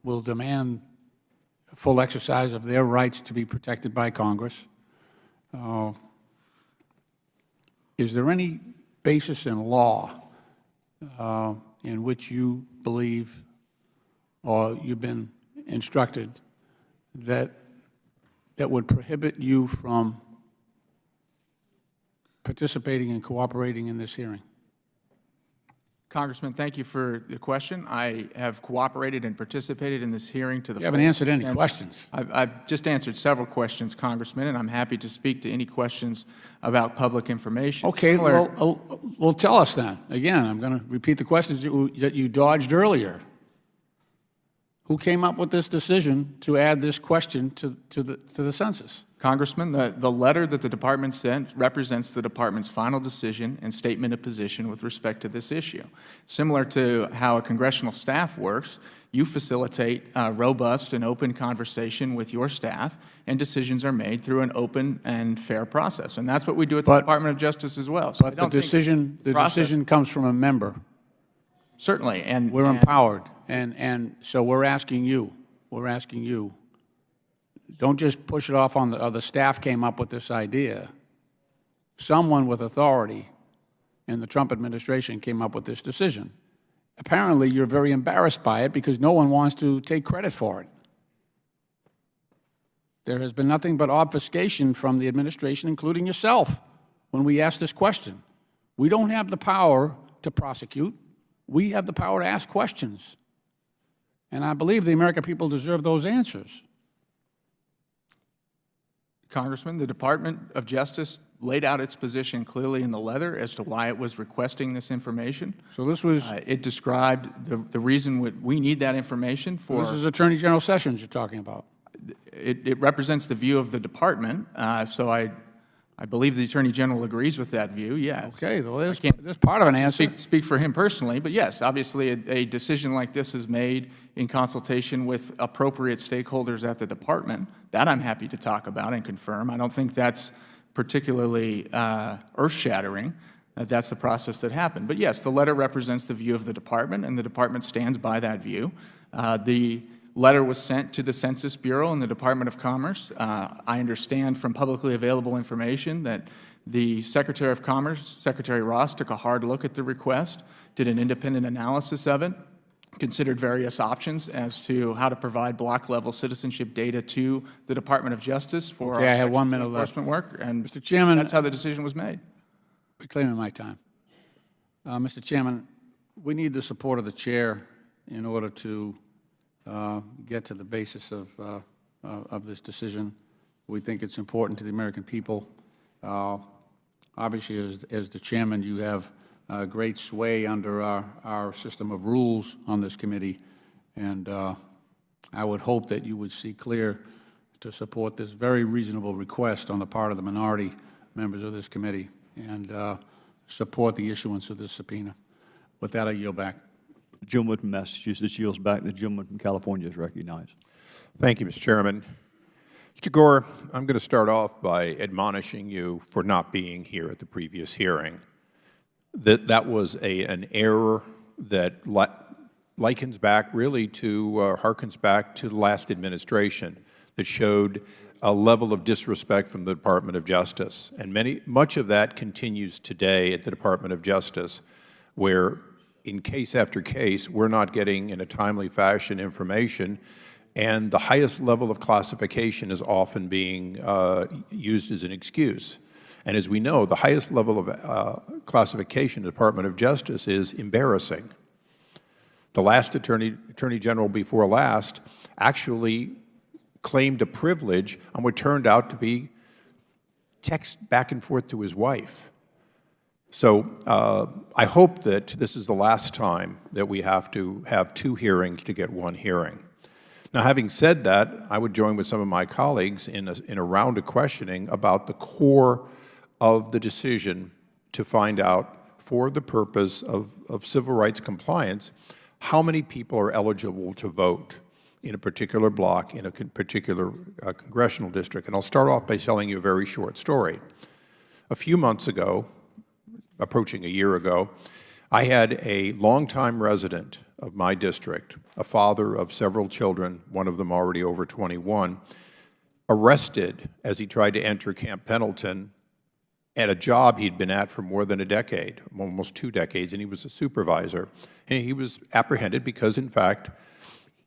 will demand full exercise of their rights to be protected by Congress. Is there any basis in law in which you believe or you've been instructed that would prohibit you from participating and cooperating in this hearing? Congressman, thank you for the question. I have cooperated and participated in this hearing to the full. You haven't answered any questions. I've just answered several questions, Congressman, and I'm happy to speak to any questions about public information. Okay, well, tell us then. Again, I'm going to repeat the questions that you dodged earlier. Who came up with this decision to add this question to the census? Congressman, the letter that the Department sent represents the Department's final decision and statement of position with respect to this issue. Similar to how a congressional staff works, you facilitate robust and open conversation with your staff, and decisions are made through an open and fair process. And that's what we do at the Department of Justice as well. So but the decision comes from a member. Certainly. And we're empowered. And so we're asking you, don't just push it off on the staff came up with this idea. Someone with authority in the Trump administration came up with this decision. Apparently, you're very embarrassed by it because no one wants to take credit for it. There has been nothing but obfuscation from the administration, including yourself, when we ask this question. We don't have the power to prosecute. We have the power to ask questions. And I believe the American people deserve those answers. Congressman, the Department of Justice laid out its position clearly in the letter as to why it was requesting this information. So this was... it described the reason we need that information for... This is Attorney General Sessions you're talking about. It represents the view of the Department, so I believe the Attorney General agrees with that view, yes. Okay, well, there's part of an answer. Speak for him personally, but yes, obviously a decision like this is made in consultation with appropriate stakeholders at the Department. That I'm happy to talk about and confirm. I don't think that's particularly earth-shattering. That's the process that happened. But yes, the letter represents the view of the Department, and the Department stands by that view. The letter was sent to the Census Bureau and the Department of Commerce. I understand from publicly available information that the Secretary of Commerce, Secretary Ross, took a hard look at the request, did an independent analysis of it, considered various options as to how to provide block-level citizenship data to the Department of Justice for I have 1 minute left. Enforcement work, and Mr. Chairman, that's how the decision was made. Reclaiming my time. Mr. Chairman, we need the support of the chair in order to get to the basis of this decision. We think it's important to the American people. Obviously, as the chairman, you have great sway under our system of rules on this committee, and I would hope that you would see clear to support this very reasonable request on the part of the minority members of this committee and support the issuance of this subpoena. With that, I yield back. The gentleman from Massachusetts yields back. The gentleman from California is recognized. Thank you, Mr. Chairman. Mr. Gore, I'm going to start off by admonishing you for not being here at the previous hearing. That was an error that likens back really to, harkens back to the last administration that showed a level of disrespect from the Department of Justice. And much of that continues today at the Department of Justice, where in case after case, we're not getting in a timely fashion information, and the highest level of classification is often being used as an excuse. And as we know, the highest level of classification in the Department of Justice is embarrassing. The last Attorney General before last actually claimed a privilege on what turned out to be text back and forth to his wife. So I hope that this is the last time that we have to have 2 hearings to get 1 hearing. Now, having said that, I would join with some of my colleagues in a round of questioning about the core of the decision to find out, for the purpose of civil rights compliance, how many people are eligible to vote in a particular block, in a particular congressional district. And I'll start off by telling you a very short story. A few months ago, approaching a year ago, I had a longtime resident of my district, a father of several children, one of them already over 21, arrested as he tried to enter Camp Pendleton at a job he'd been at for more than a decade, almost 2 decades, and he was a supervisor. And he was apprehended because, in fact,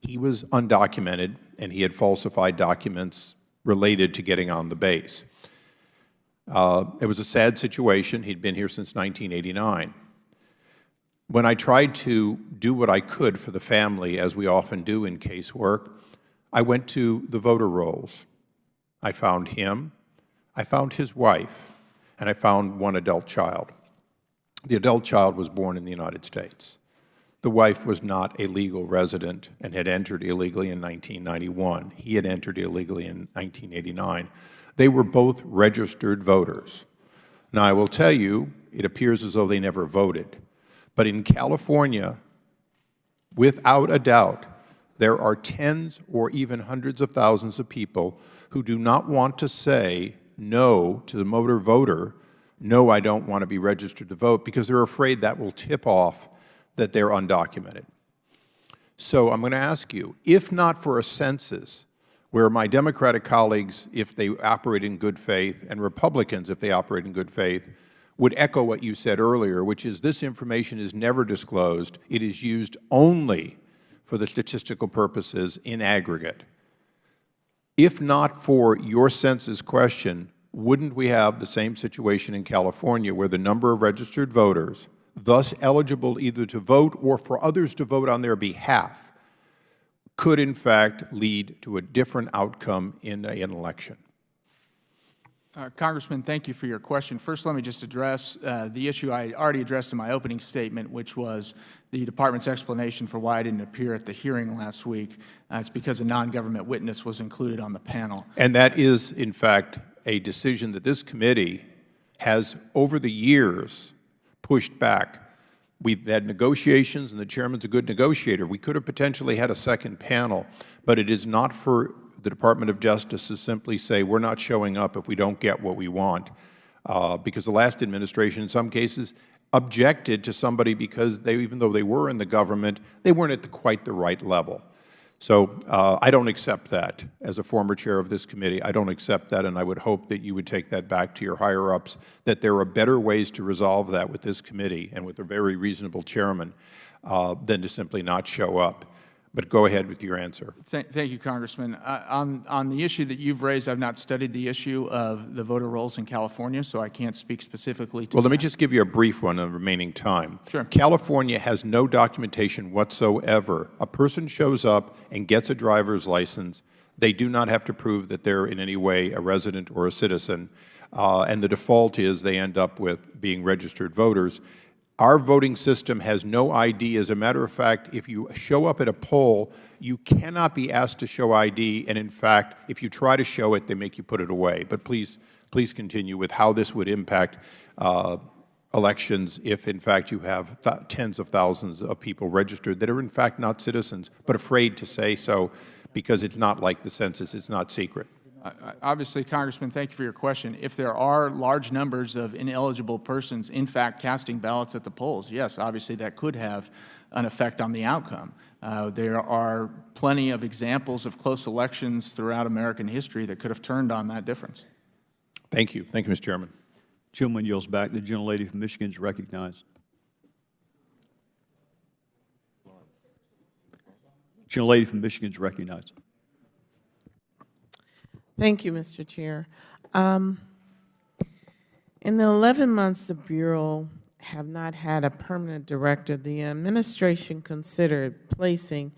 he was undocumented and he had falsified documents related to getting on the base. It was a sad situation. He'd been here since 1989. When I tried to do what I could for the family, as we often do in casework, I went to the voter rolls. I found him, I found his wife, and I found 1 adult child. The adult child was born in the United States. The wife was not a legal resident and had entered illegally in 1991. He had entered illegally in 1989. They were both registered voters. Now, I will tell you, it appears as though they never voted. But in California, without a doubt, there are tens or even hundreds of thousands of people who do not want to say no to the motor voter, no, I don't want to be registered to vote, because they're afraid that will tip off that they're undocumented. So I'm going to ask you, if not for a census where my Democratic colleagues, if they operate in good faith, and Republicans, if they operate in good faith, would echo what you said earlier, which is this information is never disclosed. It is used only for the statistical purposes in aggregate. If not for your census question, wouldn't we have the same situation in California where the number of registered voters, thus eligible either to vote or for others to vote on their behalf, could in fact lead to a different outcome in an election? Congressman, thank you for your question. First, let me just address the issue I already addressed in my opening statement, which was the Department's explanation for why I didn't appear at the hearing last week. It's because a non-government witness was included on the panel. And that is, in fact, a decision that this committee has, over the years, pushed back. We've had negotiations, and the Chairman's a good negotiator. We could have potentially had a second panel, but it is not for the Department of Justice to simply say, we're not showing up if we don't get what we want, because the last administration, in some cases, objected to somebody because they, even though they were in the government, they weren't at quite the right level. So I don't accept that. As a former chair of this committee, I don't accept that, and I would hope that you would take that back to your higher-ups, that there are better ways to resolve that with this committee and with a very reasonable chairman than to simply not show up. But go ahead with your answer. Thank you, Congressman. On the issue that you've raised, I've not studied the issue of the voter rolls in California, so I can't speak specifically to Well, let me just give you a brief one in the remaining time. Sure. California has no documentation whatsoever. A person shows up and gets a driver's license. They do not have to prove that they're in any way a resident or a citizen, and the default is they end up with being registered voters. Our voting system has no ID. As a matter of fact, if you show up at a poll, you cannot be asked to show ID, and in fact, if you try to show it, they make you put it away. But please continue with how this would impact elections if, in fact, you have tens of thousands of people registered that are, in fact, not citizens, but afraid to say so because it's not like the census, it's not secret. Obviously, Congressman, thank you for your question. If there are large numbers of ineligible persons, in fact, casting ballots at the polls, yes, obviously that could have an effect on the outcome. There are plenty of examples of close elections throughout American history that could have turned on that difference. Thank you. Thank you, Mr. Chairman. Gentleman yields back. The gentlelady from Michigan is recognized. Young lady from Michigan is recognized. Thank you, Mr. Chair. In the 11 months the Bureau have not had a permanent director, the administration considered placing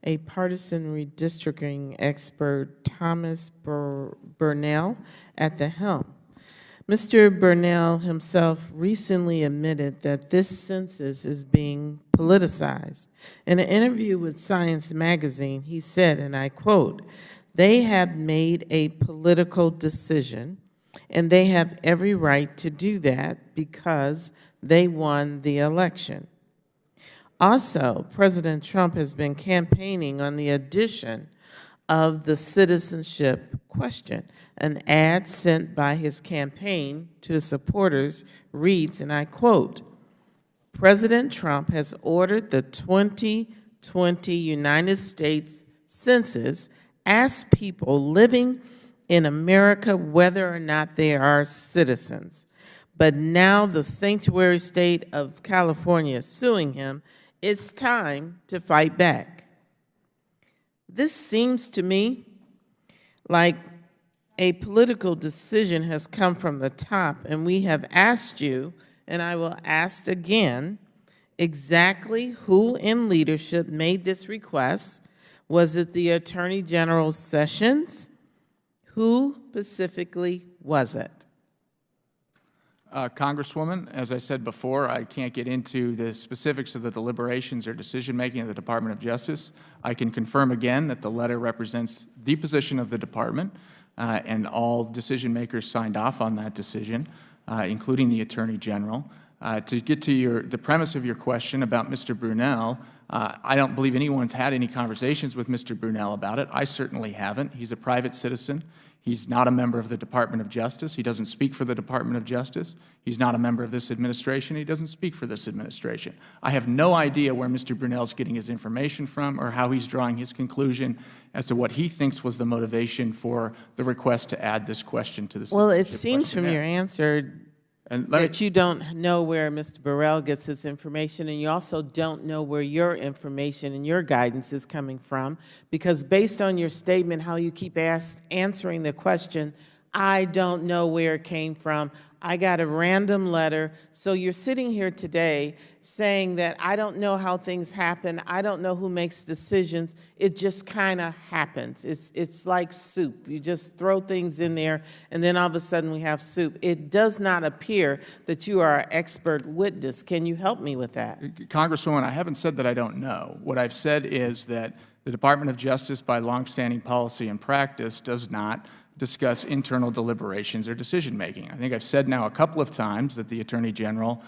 a partisan redistricting expert, Thomas Burnell, at the helm. Mr. Burnell himself recently admitted that this census is being politicized. In an interview with Science magazine, he said, and I quote, "They have made a political decision, and they have every right to do that because they won the election." Also, President Trump has been campaigning on the addition of the citizenship question. An ad sent by his campaign to his supporters reads, and I quote, "President Trump has ordered the 2020 United States Census ask people living in America whether or not they are citizens. But now the sanctuary state of California is suing him. It's time to fight back." This seems to me like a political decision has come from the top, and we have asked you, and I will ask again, exactly who in leadership made this request? Was it the Attorney General Sessions? Who specifically was it? Congresswoman, as I said before, I can't get into the specifics of the deliberations or decision-making of the Department of Justice. I can confirm again that the letter represents the position of the Department, and all decision-makers signed off on that decision, including the Attorney General. To get to the premise of your question about Mr. Brunel, I don't believe anyone's had any conversations with Mr. Brunel about it. I certainly haven't. He's a private citizen. He's not a member of the Department of Justice. He doesn't speak for the Department of Justice. He's not a member of this administration. He doesn't speak for this administration. I have no idea where Mr. Brunel's getting his information from or how he's drawing his conclusion as to what he thinks was the motivation for the request to add this question to the citizenship Well, it seems from your answer that you don't know where Mr. Burrell gets his information, and you also don't know where your information and your guidance is coming from, because based on your statement, how you keep answering the question, I don't know where it came from, I got a random letter. So you're sitting here today saying that I don't know how things happen, I don't know who makes decisions, it just kind of happens. It's like soup. You just throw things in there, and then all of a sudden we have soup. It does not appear that you are an expert witness. Can you help me with that? Congresswoman, I haven't said that I don't know. What I've said is that the Department of Justice, by longstanding policy and practice, does not discuss internal deliberations or decision-making. I think I've said now a couple of times that the Attorney General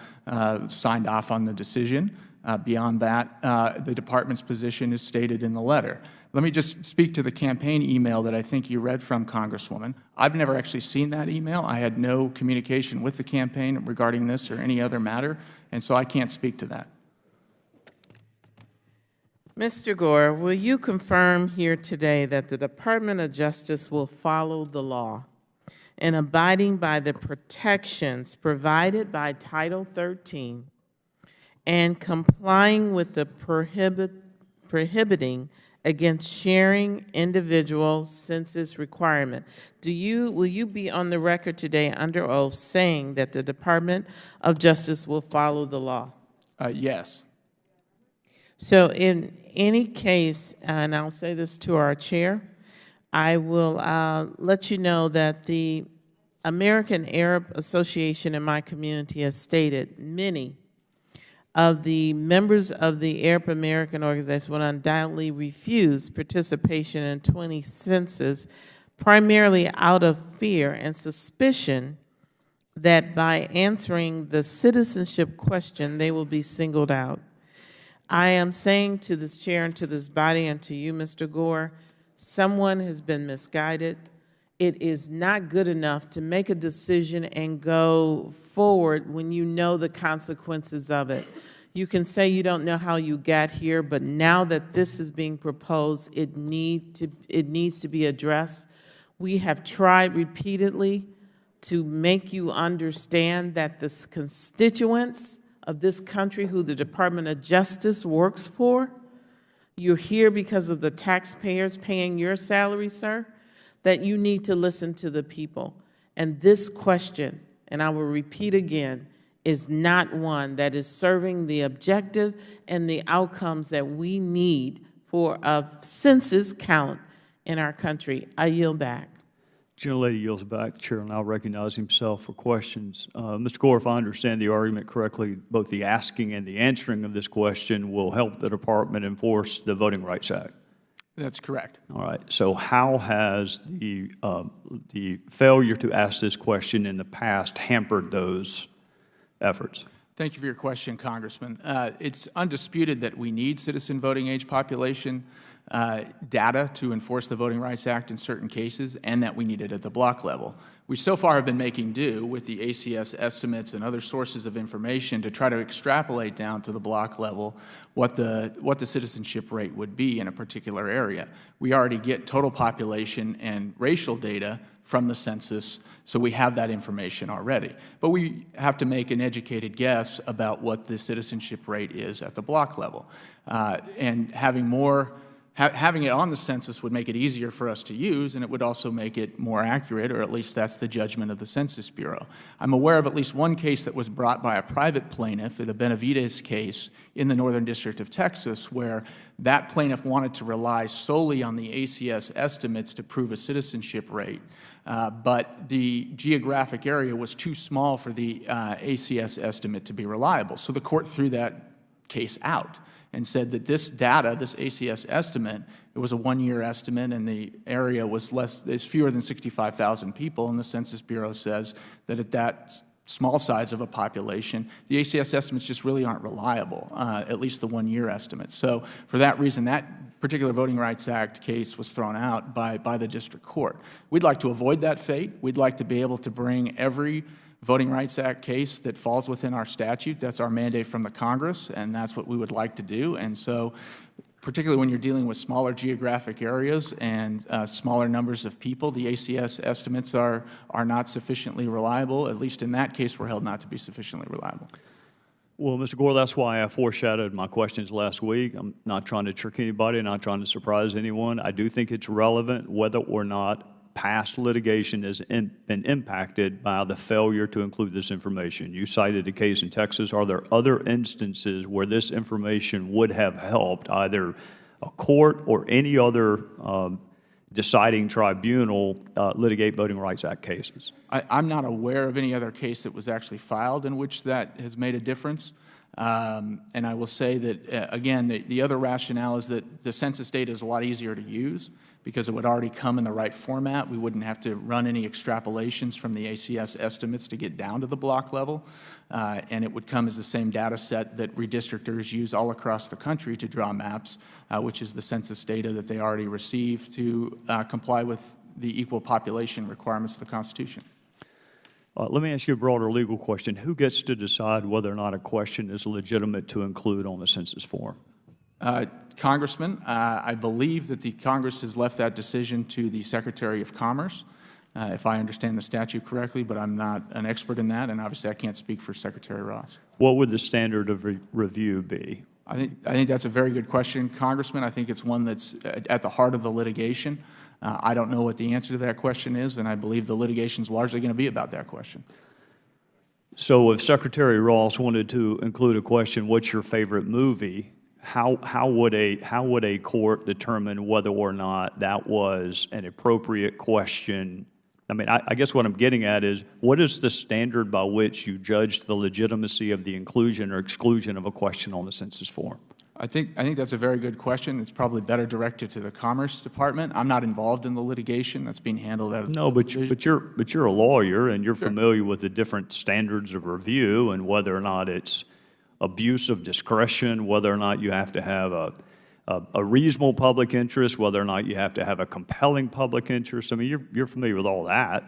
signed off on the decision. Beyond that, the Department's position is stated in the letter. Let me just speak to the campaign email that I think you read from, Congresswoman. I've never actually seen that email. I had no communication with the campaign regarding this or any other matter, and so I can't speak to that. Mr. Gore, will you confirm here today that the Department of Justice will follow the law in abiding by the protections provided by Title 13 and complying with the prohibiting against sharing individual census requirement? Will you be on the record today under oath saying that the Department of Justice will follow the law? Yes. So in any case, and I'll say this to our chair, I will let you know that the American Arab Association in my community has stated many of the members of the Arab American organization will undoubtedly refuse participation in 20 census, primarily out of fear and suspicion that by answering the citizenship question, they will be singled out. I am saying to this chair and to this body and to you, Mr. Gore, someone has been misguided. It is not good enough to make a decision and go forward when you know the consequences of it. You can say you don't know how you got here, but now that this is being proposed, it needs to be addressed. We have tried repeatedly to make you understand that the constituents of this country who the Department of Justice works for You're here because of the taxpayers paying your salary, sir, that you need to listen to the people. And this question, and I will repeat again, is not one that is serving the objective and the outcomes that we need for a census count in our country. I yield back. Gentlelady yields back. The chair will now recognize himself for questions. Mr. Gore, if I understand the argument correctly, both the asking and the answering of this question will help the department enforce the Voting Rights Act. That's correct. All right. So how has the failure to ask this question in the past hampered those efforts? Thank you for your question, Congressman. It's undisputed that we need citizen voting age population data to enforce the Voting Rights Act in certain cases, and that we need it at the block level. We so far have been making do with the ACS estimates and other sources of information to try to extrapolate down to the block level what the citizenship rate would be in a particular area. We already get total population and racial data from the census, so we have that information already. But we have to make an educated guess about what the citizenship rate is at the block level. And having it on the census would make it easier for us to use, and it would also make it more accurate, or at least that's the judgment of the Census Bureau. I'm aware of at least one case that was brought by a private plaintiff, the Benavides case in the Northern District of Texas, where that plaintiff wanted to rely solely on the ACS estimates to prove a citizenship rate, but the geographic area was too small for the ACS estimate to be reliable. So the court threw that case out and said that this data, this ACS estimate, it was a one-year estimate, and the area was fewer than 65,000 people, and the Census Bureau says that at that small size of a population, the ACS estimates just really aren't reliable, at least the one-year estimates. So for that reason, that particular Voting Rights Act case was thrown out by the district court. We'd like to avoid that fate. We'd like to be able to bring every Voting Rights Act case that falls within our statute. That's our mandate from the Congress, and that's what we would like to do. And so, particularly when you're dealing with smaller geographic areas and smaller numbers of people, the ACS estimates are not sufficiently reliable. At least in that case, we're held not to be sufficiently reliable. Well, Mr. Gore, that's why I foreshadowed my questions last week. I'm not trying to trick anybody, not trying to surprise anyone. I do think it's relevant whether or not past litigation has been impacted by the failure to include this information. You cited a case in Texas. Are there other instances where this information would have helped either a court or any other deciding tribunal litigate Voting Rights Act cases? I'm not aware of any other case that was actually filed in which that has made a difference. And I will say that, again, the other rationale is that the census data is a lot easier to use because it would already come in the right format. We wouldn't have to run any extrapolations from the ACS estimates to get down to the block level. And it would come as the same data set that redistrictors use all across the country to draw maps, which is the census data that they already receive to comply with the equal population requirements of the Constitution. Let me ask you a broader legal question. Who gets to decide whether or not a question is legitimate to include on the census form? Congressman, I believe that the Congress has left that decision to the Secretary of Commerce, if I understand the statute correctly, but I'm not an expert in that, and obviously I can't speak for Secretary Ross. What would the standard of review be? I think that's a very good question, Congressman. I think it's one that's at the heart of the litigation. I don't know what the answer to that question is, and I believe the litigation is largely going to be about that question. So if Secretary Ross wanted to include a question, what's your favorite movie, how would a court determine whether or not that was an appropriate question? I mean, I guess what I'm getting at is, what is the standard by which you judge the legitimacy of the inclusion or exclusion of a question on the census form? I think that's a very good question. It's probably better directed to the Commerce Department. I'm not involved in the litigation that's being handled out of No, but you're a lawyer, and you're familiar with the different standards of review and whether or not it's abuse of discretion, whether or not you have to have a reasonable public interest, whether or not you have to have a compelling public interest. I mean, you're familiar with all that.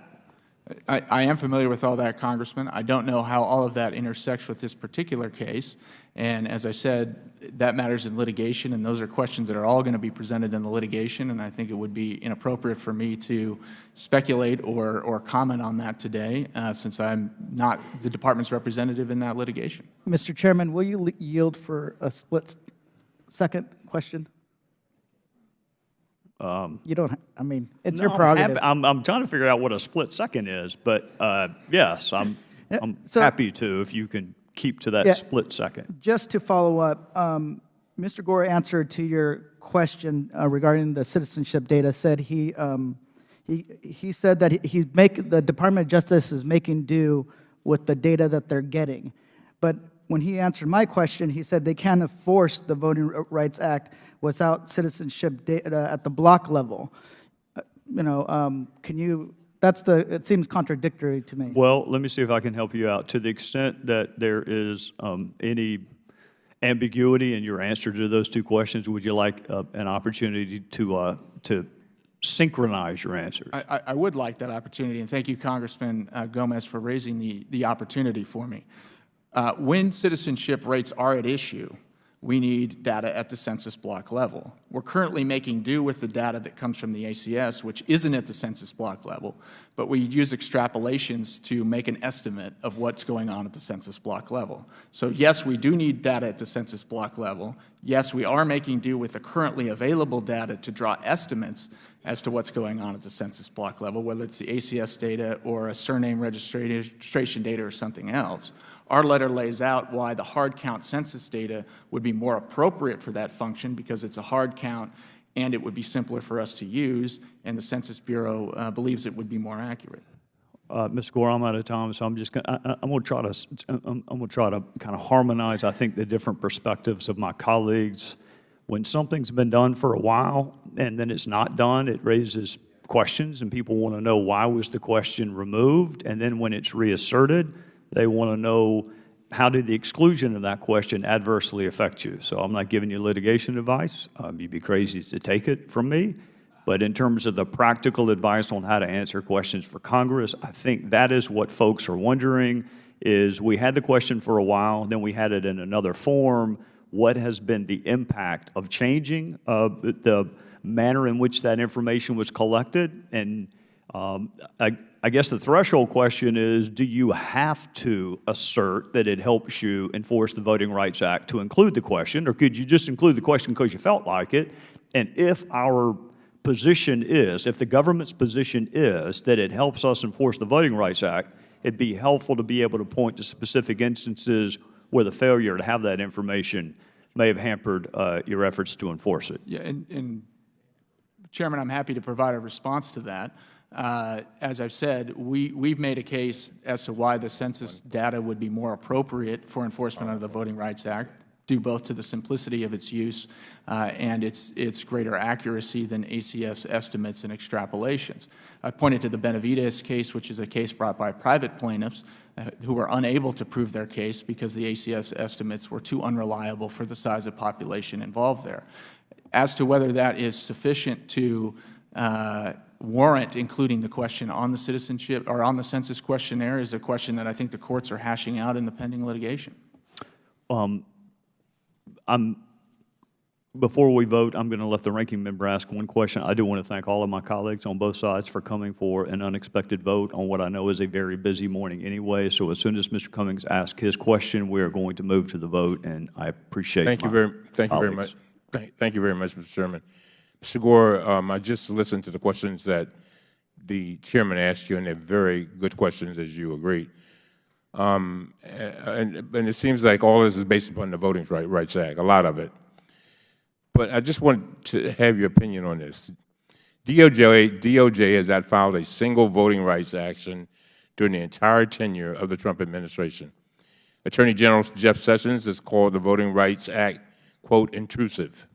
I am familiar with all that, Congressman. I don't know how all of that intersects with this particular case. And as I said, that matters in litigation, and those are questions that are all going to be presented in the litigation, and I think it would be inappropriate for me to speculate or comment on that today, since I'm not the department's representative in that litigation. Mr. Chairman, will you yield for a split second question? You don't, I mean, it's No, your prerogative. I'm trying to figure out what a split second is, but yes, I'm So- happy to if you can keep to that split second. Just to follow up, Mr. Gore answered to your question regarding the citizenship data, said he said that the Department of Justice is making do with the data that they're getting. But when he answered my question, he said they can't enforce the Voting Rights Act without citizenship data at the block level. Can you, it seems contradictory to me. Well, let me see if I can help you out. To the extent that there is any ambiguity in your answer to those two questions, would you like an opportunity to synchronize your answers? I would like that opportunity, and thank you, Congressman Gomez, for raising the opportunity for me. When citizenship rates are at issue, we need data at the census block level. We're currently making do with the data that comes from the ACS, which isn't at the census block level, but we use extrapolations to make an estimate of what's going on at the census block level. So yes, we do need data at the census block level. Yes, we are making do with the currently available data to draw estimates as to what's going on at the census block level, whether it's the ACS data or a surname registration data or something else. Our letter lays out why the hard count census data would be more appropriate for that function because it's a hard count and it would be simpler for us to use, and the Census Bureau believes it would be more accurate. Ms. Gore, I'm out of time, so I'm going to try to kind of harmonize, I think, the different perspectives of my colleagues. When something's been done for a while and then it's not done, it raises questions, and people want to know why was the question removed, and then when it's reasserted, they want to know how did the exclusion of that question adversely affect you. So I'm not giving you litigation advice. You'd be crazy to take it from me. But in terms of the practical advice on how to answer questions for Congress, I think that is what folks are wondering, is we had the question for a while, then we had it in another form. What has been the impact of changing the manner in which that information was collected? And I guess the threshold question is, do you have to assert that it helps you enforce the Voting Rights Act to include the question, or could you just include the question because you felt like it? And if our position is, if the government's position is that it helps us enforce the Voting Rights Act, it'd be helpful to be able to point to specific instances where the failure to have that information may have hampered your efforts to enforce it. Yeah, and Chairman, I'm happy to provide a response to that. As I've said, we've made a case as to why the census data would be more appropriate for enforcement under the Voting Rights Act, due both to the simplicity of its use and its greater accuracy than ACS estimates and extrapolations. I pointed to the Benavides case, which is a case brought by private plaintiffs who were unable to prove their case because the ACS estimates were too unreliable for the size of population involved there. As to whether that is sufficient to warrant including the question on the citizenship or on the census questionnaire is a question that I think the courts are hashing out in the pending litigation. Before we vote, I'm going to let the ranking member ask one question. I do want to thank all of my colleagues on both sides for coming for an unexpected vote on what I know is a very busy morning anyway. So as soon as Mr. Cummings asks his question, we are going to move to the vote, and I appreciate Thank you very much. Thank you very much, Mr. Chairman. Mr. Gore, I just listened to the questions that the chairman asked you, and they're very good questions, as you agreed. And it seems like all this is based upon the Voting Rights Act, a lot of it. But I just want to have your opinion on this. DOJ has not filed a single voting rights action during the entire tenure of the Trump administration. Attorney General Jeff Sessions has called the Voting Rights Act, quote, intrusive.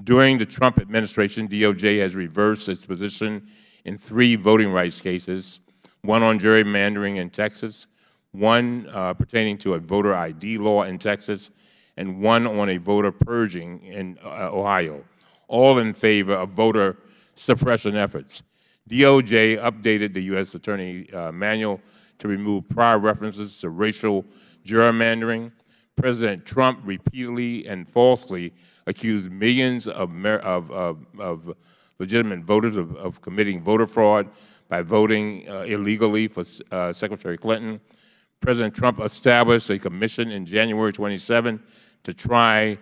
During the Trump administration, DOJ has reversed its position in 3 voting rights cases, one on gerrymandering in Texas, one pertaining to a voter ID law in Texas, and one on a voter purging in Ohio, all in favor of voter suppression efforts. DOJ updated the U.S. Attorney Manual to remove prior references to racial gerrymandering. President Trump repeatedly and falsely accused millions of legitimate voters of committing voter fraud by voting illegally for Secretary Clinton. President Trump established a commission in January 27 to try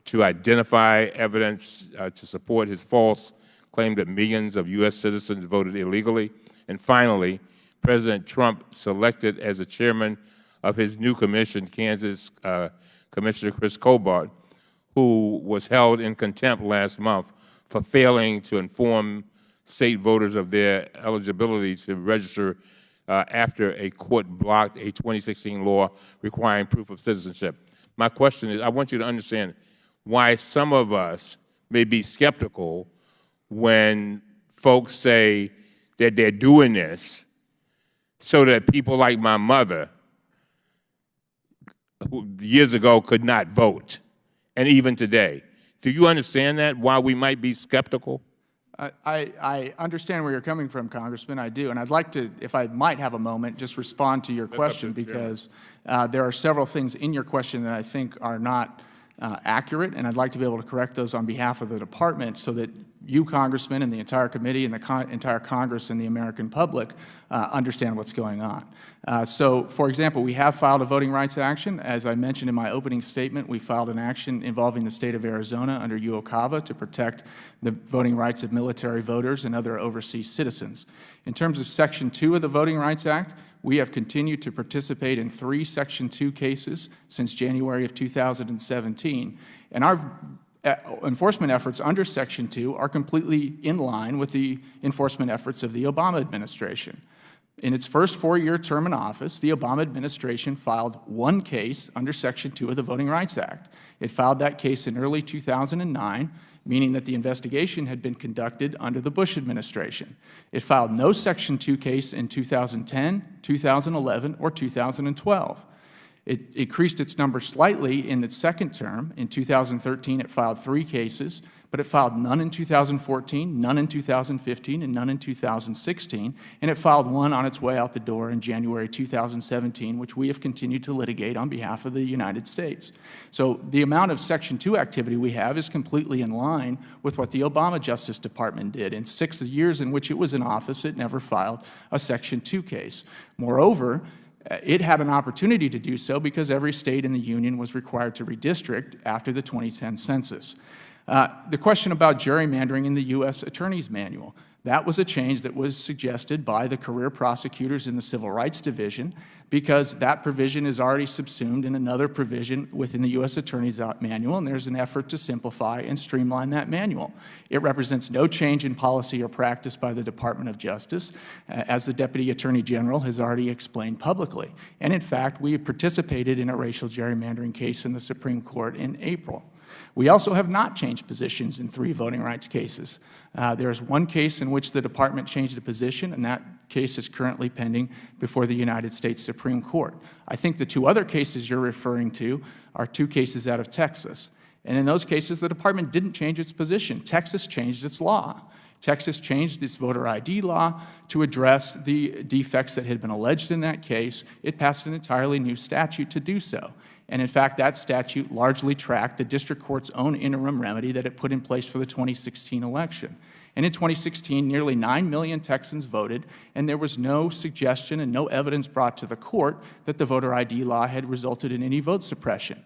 to identify evidence to support his false claimed that millions of U.S. citizens voted illegally. And finally, President Trump selected as the chairman of his new commission, Kansas Commissioner Chris Cobart, who was held in contempt last month for failing to inform state voters of their eligibility to register after a court blocked a 2016 law requiring proof of citizenship. My question is, I want you to understand why some of us may be skeptical when folks say that they're doing this so that people like my mother, who years ago could not vote, and even today. Do you understand that, why we might be skeptical? I understand where you're coming from, Congressman. I do. And I'd like to, if I might have a moment, just respond to your question, because there are several things in your question that I think are not accurate, and I'd like to be able to correct those on behalf of the Department so that you, Congressman, and the entire committee and the entire Congress and the American public understand what's going on. So, for example, we have filed a voting rights action. As I mentioned in my opening statement, we filed an action involving the state of Arizona under UOCAVA to protect the voting rights of military voters and other overseas citizens. In terms of Section 2 of the Voting Rights Act, we have continued to participate in 3 Section 2 cases since January of 2017, and our enforcement efforts under Section 2 are completely in line with the enforcement efforts of the Obama administration. In its first 4-year term in office, the Obama administration filed 1 case under Section 2 of the Voting Rights Act. It filed that case in early 2009, meaning that the investigation had been conducted under the Bush administration. It filed no Section 2 case in 2010, 2011, or 2012. It increased its number slightly in its second term. In 2013, it filed 3 cases, but it filed none in 2014, none in 2015, and none in 2016, and it filed 1 on its way out the door in January 2017, which we have continued to litigate on behalf of the United States. So the amount of Section 2 activity we have is completely in line with what the Obama Justice Department did. In 6 years in which it was in office, it never filed a Section 2 case. Moreover, it had an opportunity to do so because every state in the Union was required to redistrict after the 2010 census. The question about gerrymandering in the U.S. Attorney's Manual, that was a change that was suggested by the career prosecutors in the Civil Rights Division because that provision is already subsumed in another provision within the U.S. Attorney's Manual, and there's an effort to simplify and streamline that manual. It represents no change in policy or practice by the Department of Justice, as the Deputy Attorney General has already explained publicly. And in fact, we participated in a racial gerrymandering case in the Supreme Court in April. We also have not changed positions in 3 voting rights cases. There is 1 case in which the Department changed a position, and that case is currently pending before the United States Supreme Court. I think the 2 other cases you're referring to are 2 cases out of Texas. And in those cases, the Department didn't change its position. Texas changed its law. Texas changed its voter ID law to address the defects that had been alleged in that case. It passed an entirely new statute to do so. And in fact, that statute largely tracked the district court's own interim remedy that it put in place for the 2016 election. And in 2016, nearly 9 million Texans voted, and there was no suggestion and no evidence brought to the court that the voter ID law had resulted in any vote suppression.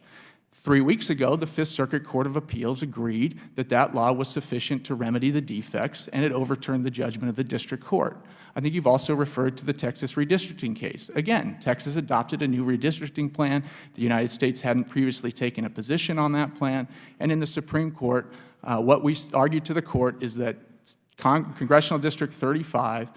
3 weeks ago, the Fifth Circuit Court of Appeals agreed that that law was sufficient to remedy the defects, and it overturned the judgment of the district court. I think you've also referred to the Texas redistricting case. Again, Texas adopted a new redistricting plan. The United States hadn't previously taken a position on that plan. And in the Supreme Court, what we argued to the court is that Congressional District 35,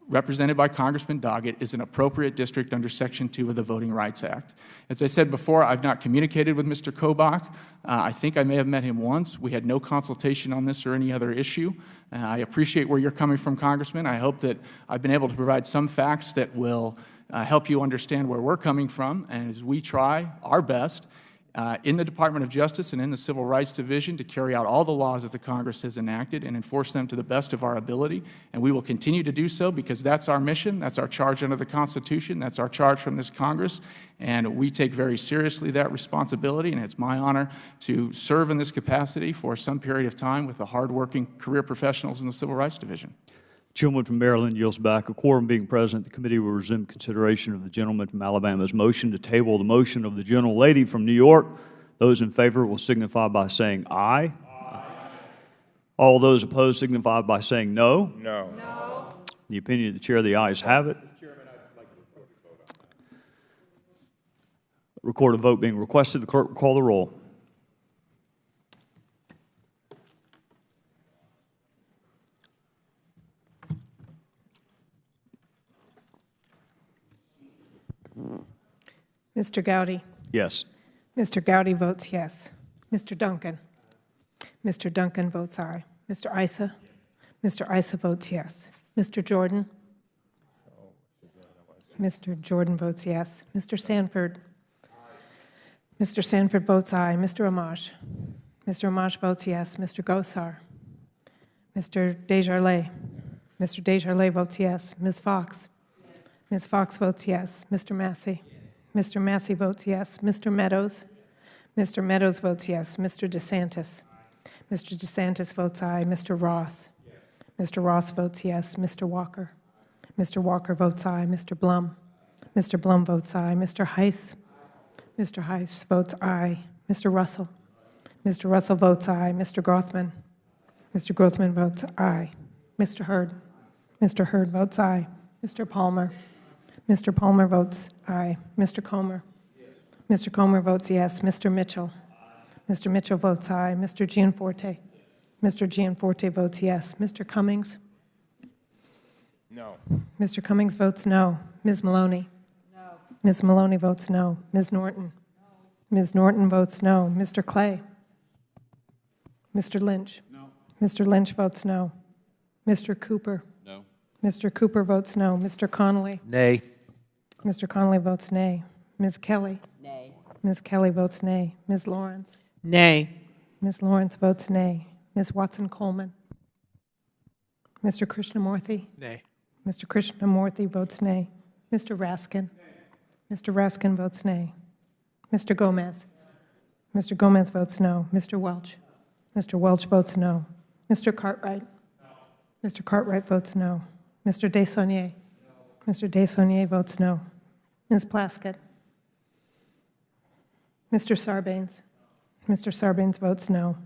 represented by Congressman Doggett, is an appropriate district under Section 2 of the Voting Rights Act. As I said before, I've not communicated with Mr. Kobach. I think I may have met him once. We had no consultation on this or any other issue. I appreciate where you're coming from, Congressman. I hope that I've been able to provide some facts that will help you understand where we're coming from, and as we try our best in the Department of Justice and in the Civil Rights Division to carry out all the laws that the Congress has enacted and enforce them to the best of our ability. And we will continue to do so because that's our mission, that's our charge under the Constitution, that's our charge from this Congress, and we take very seriously that responsibility, and it's my honor to serve in this capacity for some period of time with the hardworking career professionals in the Civil Rights Division. Gentleman from Maryland yields back. A quorum being present, the committee will resume consideration of the gentleman from Alabama's motion to table the motion of the gentlelady from New York. Those in favor will signify by saying aye. Aye. All those opposed signify by saying no. No. In the opinion of the chair, the ayes have it. Recorded vote being requested. The clerk will call the roll. Mr. Gowdy. Yes. Mr. Gowdy votes yes. Mr. Duncan. Mr. Duncan votes aye. Mr. Issa. Mr. Issa votes yes. Mr. Jordan. Mr. Jordan votes yes. Mr. Sanford. Mr. Sanford votes aye. Mr. Amash. Mr. Amash votes yes. Mr. Gosar. Mr. Desjardins. Mr. Desjardins votes yes. Ms. Fox. Ms. Fox votes yes. Mr. Massey. Mr. Massey votes yes. Mr. Meadows. Mr. Meadows votes yes. Mr. DeSantis. Mr. DeSantis votes aye. Mr. Ross. Mr. Ross votes yes. Mr. Walker. Mr. Walker votes aye. Mr. Blum. Mr. Blum votes aye. Mr. Heiss. Mr. Heiss votes aye. Mr. Russell. Mr. Russell votes aye. Mr. Grothman. Mr. Grothman votes aye. Mr. Hurd. Mr. Hurd votes aye. Mr. Palmer. Mr. Palmer votes aye. Mr. Comer. Mr. Comer votes yes. Mr. Mitchell. Mr. Mitchell votes aye. Mr. Gianforte. Mr. Gianforte votes yes. Mr. Cummings. No. Mr. Cummings votes no. Ms. Maloney. No. Ms. Maloney votes no. Ms. Norton. No. Ms. Norton votes no. Mr. Clay. Mr. Lynch. No. Mr. Lynch votes no. Mr. Cooper. No. Mr. Cooper votes no. Mr. Connolly. Nay. Mr. Connolly votes nay. Ms. Kelly. Nay. Ms. Kelly votes nay. Ms. Lawrence. Nay. Ms. Lawrence votes nay. Ms. Watson-Coleman. Mr. Krishnamurthy. Nay. Mr. Krishnamurthy votes nay. Mr. Raskin. Mr. Raskin votes nay. Mr. Gomez. Mr. Gomez votes no. Mr. Welch. Mr. Welch votes no. Mr. Cartwright. Mr. Cartwright votes no. Mr. Desaulniers. Mr. Desaulniers votes no. Ms. Plaskett. Mr. Sarbanes. Mr. Sarbanes votes no.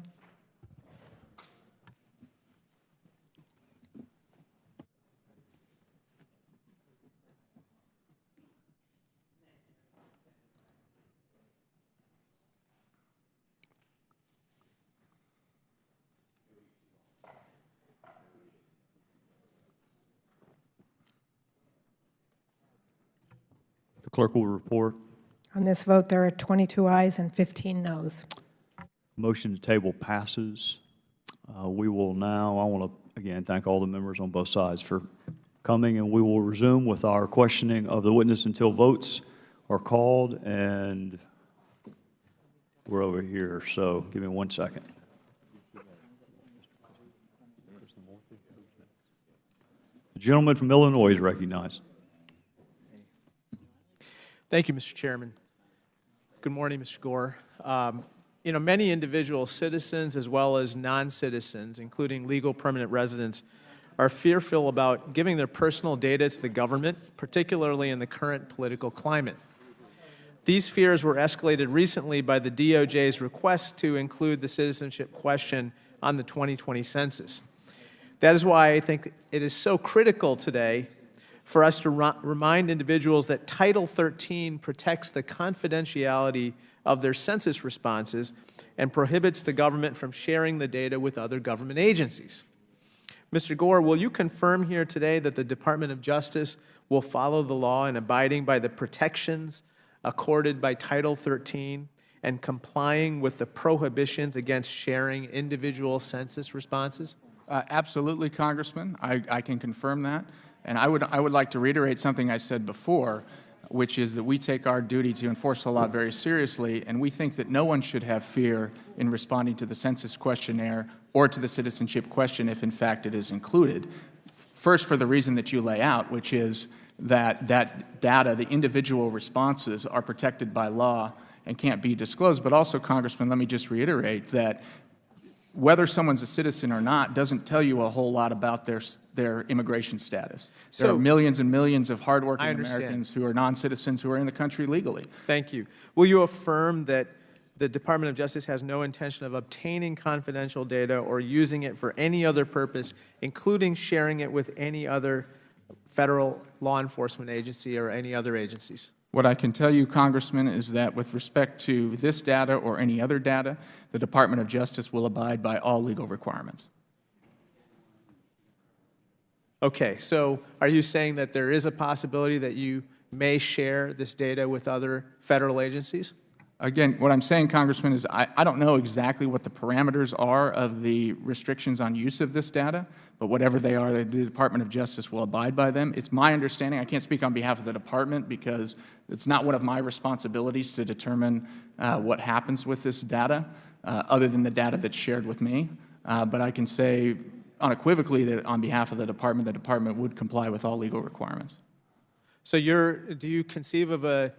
The clerk will report. On this vote, there are 22 ayes and 15 noes. Motion to table passes. We will now, I want to again thank all the members on both sides for coming, and we will resume with our questioning of the witness until votes are called, and we're over here, so give me 1 second. The gentleman from Illinois is recognized. Thank you, Mr. Chairman. Good morning, Mr. Gore. Many individual citizens as well as non-citizens, including legal permanent residents, are fearful about giving their personal data to the government, particularly in the current political climate. These fears were escalated recently by the DOJ's request to include the citizenship question on the 2020 census. That is why I think it is so critical today for us to remind individuals that Title 13 protects the confidentiality of their census responses and prohibits the government from sharing the data with other government agencies. Mr. Gore, will you confirm here today that the Department of Justice will follow the law in abiding by the protections accorded by Title 13 and complying with the prohibitions against sharing individual census responses? Absolutely, Congressman. I can confirm that. And I would like to reiterate something I said before, which is that we take our duty to enforce the law very seriously, and we think that no one should have fear in responding to the census questionnaire or to the citizenship question if, in fact, it is included. First, for the reason that you lay out, which is that that data, the individual responses, are protected by law and can't be disclosed. But also, Congressman, let me just reiterate that whether someone's a citizen or not doesn't tell you a whole lot about their immigration status. There are millions and millions of hardworking Americans who are non-citizens who are in the country legally. Thank you. Will you affirm that the Department of Justice has no intention of obtaining confidential data or using it for any other purpose, including sharing it with any other federal law enforcement agency or any other agencies? What I can tell you, Congressman, is that with respect to this data or any other data, the Department of Justice will abide by all legal requirements. Okay, so are you saying that there is a possibility that you may share this data with other federal agencies? Again, what I'm saying, Congressman, is I don't know exactly what the parameters are of the restrictions on use of this data, but whatever they are, the Department of Justice will abide by them. It's my understanding, I can't speak on behalf of the Department because it's not one of my responsibilities to determine what happens with this data, other than the data that's shared with me. But I can say unequivocally that on behalf of the Department would comply with all legal requirements. So do you conceive of a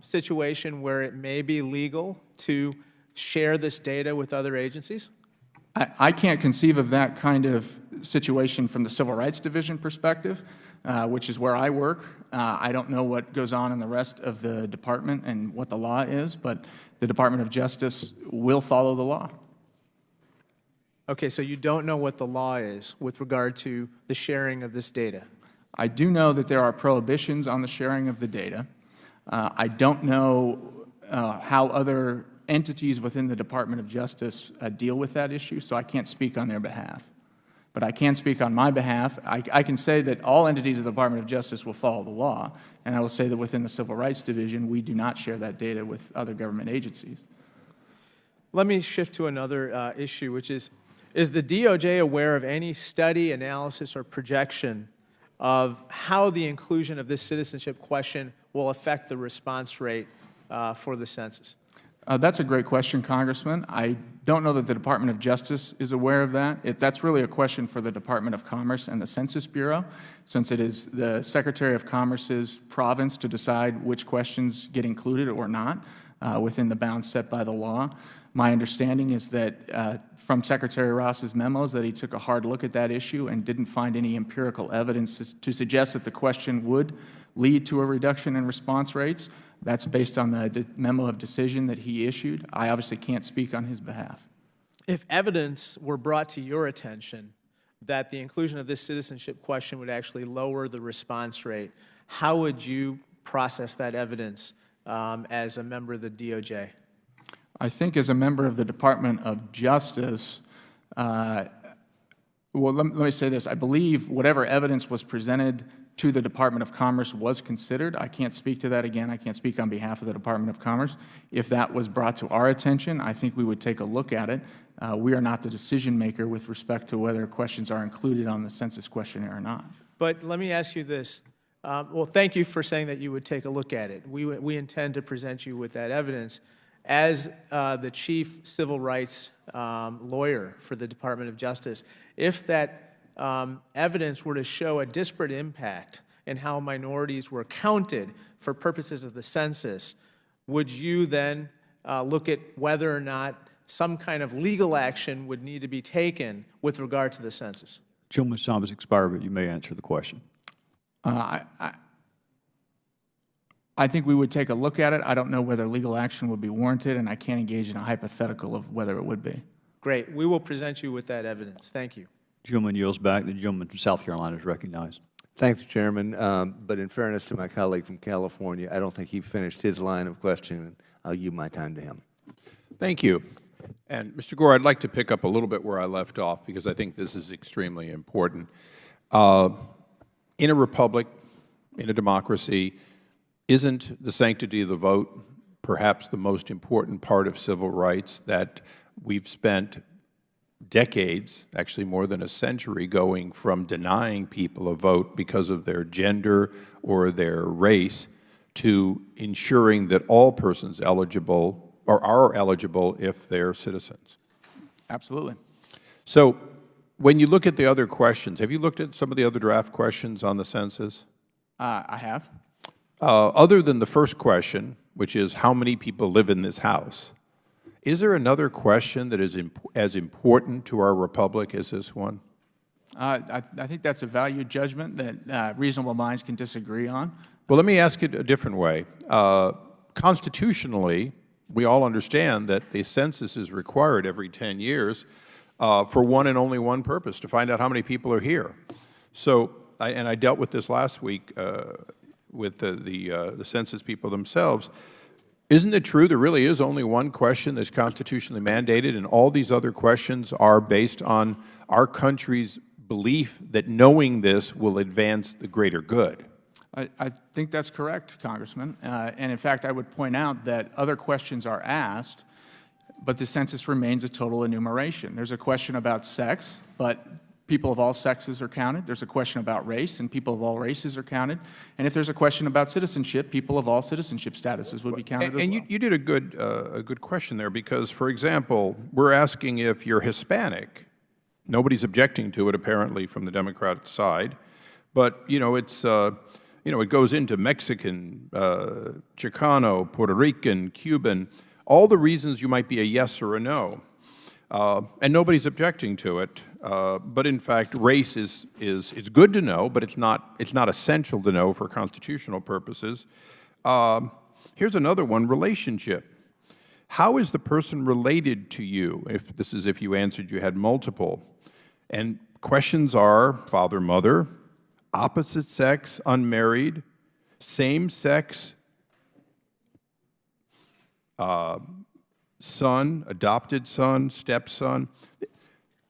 situation where it may be legal to share this data with other agencies? I can't conceive of that kind of situation from the Civil Rights Division perspective, which is where I work. I don't know what goes on in the rest of the department and what the law is, but the Department of Justice will follow the law. Okay, so you don't know what the law is with regard to the sharing of this data? I do know that there are prohibitions on the sharing of the data. I don't know how other entities within the Department of Justice deal with that issue, so I can't speak on their behalf. But I can speak on my behalf. I can say that all entities of the Department of Justice will follow the law, and I will say that within the Civil Rights Division, we do not share that data with other government agencies. Let me shift to another issue, which is the DOJ aware of any study, analysis, or projection of how the inclusion of this citizenship question will affect the response rate for the census? That's a great question, Congressman. I don't know that the Department of Justice is aware of that. That's really a question for the Department of Commerce and the Census Bureau, since it is the Secretary of Commerce's province to decide which questions get included or not within the bounds set by the law. My understanding is that from Secretary Ross's memos that he took a hard look at that issue and didn't find any empirical evidence to suggest that the question would lead to a reduction in response rates. That's based on the memo of decision that he issued. I obviously can't speak on his behalf. If evidence were brought to your attention that the inclusion of this citizenship question would actually lower the response rate, how would you process that evidence as a member of the DOJ? I think as a member of the Department of Justice, well, let me say this. I believe whatever evidence was presented to the Department of Commerce was considered. I can't speak to that again. I can't speak on behalf of the Department of Commerce. If that was brought to our attention, I think we would take a look at it. We are not the decision maker with respect to whether questions are included on the census questionnaire or not. But let me ask you this. Well, thank you for saying that you would take a look at it. We intend to present you with that evidence. As the chief civil rights lawyer for the Department of Justice, if that evidence were to show a disparate impact in how minorities were counted for purposes of the census, would you then look at whether or not some kind of legal action would need to be taken with regard to the census? Gentleman's time has expired, but you may answer the question. I think we would take a look at it. I don't know whether legal action would be warranted, and I can't engage in a hypothetical of whether it would be. Great. We will present you with that evidence. Thank you. Gentleman yields back. The gentleman from South Carolina is recognized. Thanks, Chairman. But in fairness to my colleague from California, I don't think he finished his line of questioning. I'll yield my time to him. Thank you. And Mr. Gore, I'd like to pick up a little bit where I left off because I think this is extremely important. In a republic, in a democracy, isn't the sanctity of the vote perhaps the most important part of civil rights that we've spent decades, actually more than a century, going from denying people a vote because of their gender or their race to ensuring that all persons eligible or are eligible if they're citizens? Absolutely. So when you look at the other questions, have you looked at some of the other draft questions on the census? I have. Other than the first question, which is how many people live in this house, is there another question that is as important to our republic as this one? I think that's a value judgment that reasonable minds can disagree on. Well, let me ask it a different way. Constitutionally, we all understand that the census is required every 10 years for one and only one purpose, to find out how many people are here. So, and I dealt with this last week with the census people themselves. Isn't it true there really is only one question that's constitutionally mandated, and all these other questions are based on our country's belief that knowing this will advance the greater good? I think that's correct, Congressman. And in fact, I would point out that other questions are asked, but the census remains a total enumeration. There's a question about sex, but people of all sexes are counted. There's a question about race, and people of all races are counted. And if there's a question about citizenship, people of all citizenship statuses would be counted as well. And you did a good question there, because, for example, we're asking if you're Hispanic. Nobody's objecting to it, apparently, from the Democratic side. But, you know, it's, you know, it goes into Mexican, Chicano, Puerto Rican, Cuban, all the reasons you might be a yes or a no. And nobody's objecting to it. But in fact, race is good to know, but it's not essential to know for constitutional purposes. Here's another one: relationship. How is the person related to you? If this is if you answered you had multiple. And questions are father, mother, opposite sex, unmarried, same sex, son, adopted son, stepson.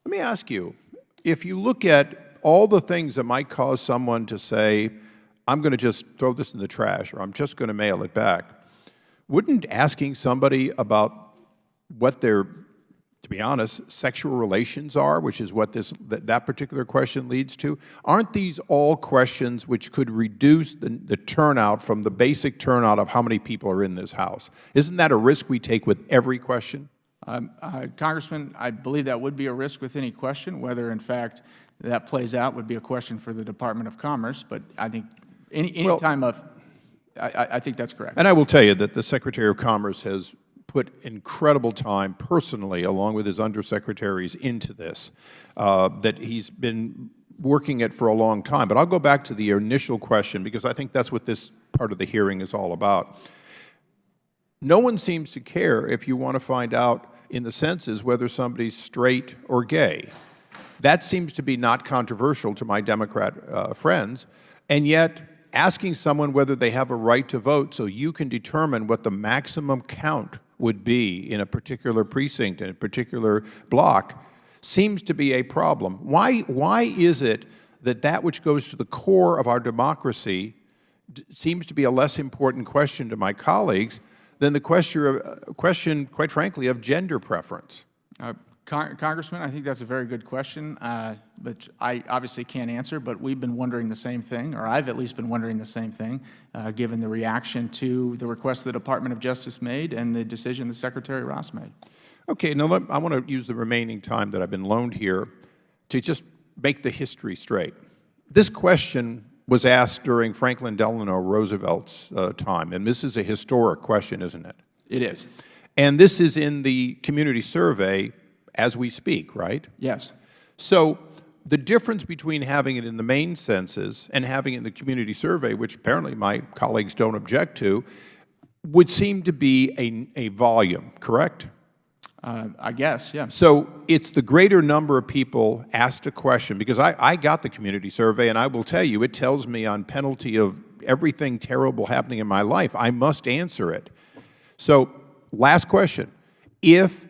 Let me ask you, if you look at all the things that might cause someone to say, I'm going to just throw this in the trash, or I'm just going to mail it back, wouldn't asking somebody about what their, to be honest, sexual relations are, which is what that particular question leads to, aren't these all questions which could reduce the turnout from the basic turnout of how many people are in this House? Isn't that a risk we take with every question? Congressman, I believe that would be a risk with any question. Whether, in fact, that plays out would be a question for the Department of Commerce. But I think any time of, I think that's correct. And I will tell you that the Secretary of Commerce has put incredible time personally, along with his undersecretaries, into this, that he's been working it for a long time. But I'll go back to the initial question, because I think that's what this part of the hearing is all about. No one seems to care if you want to find out in the census whether somebody's straight or gay. That seems to be not controversial to my Democrat friends, and yet asking someone whether they have a right to vote so you can determine what the maximum count would be in a particular precinct, in a particular block, seems to be a problem. Why is it that that which goes to the core of our democracy seems to be a less important question to my colleagues than the question, quite frankly, of gender preference? Congressman, I think that's a very good question, but I obviously can't answer, but we've been wondering the same thing, or I've at least been wondering the same thing, given the reaction to the request the Department of Justice made and the decision that Secretary Ross made. Okay, now I want to use the remaining time that I've been loaned here to just make the history straight. This question was asked during Franklin Delano Roosevelt's time, and this is a historic question, isn't it? It is. And this is in the community survey as we speak, right? Yes. So the difference between having it in the main census and having it in the community survey, which apparently my colleagues don't object to, would seem to be a volume, correct? I guess, yeah. So it's the greater number of people asked a question, because I got the community survey, and I will tell you, it tells me on penalty of everything terrible happening in my life, I must answer it. So last question. If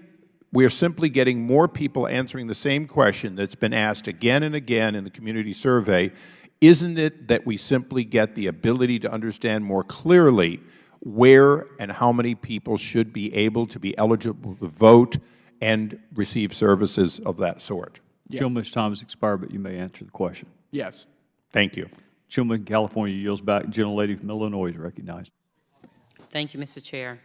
we are simply getting more people answering the same question that's been asked again and again in the community survey, isn't it that we simply get the ability to understand more clearly where and how many people should be able to be eligible to vote and receive services of that sort? Yes. Gentleman's time has expired, but you may answer the question. Yes. Thank you. Gentleman from California yields back. Gentlelady from Illinois is recognized. Thank you, Mr. Chair.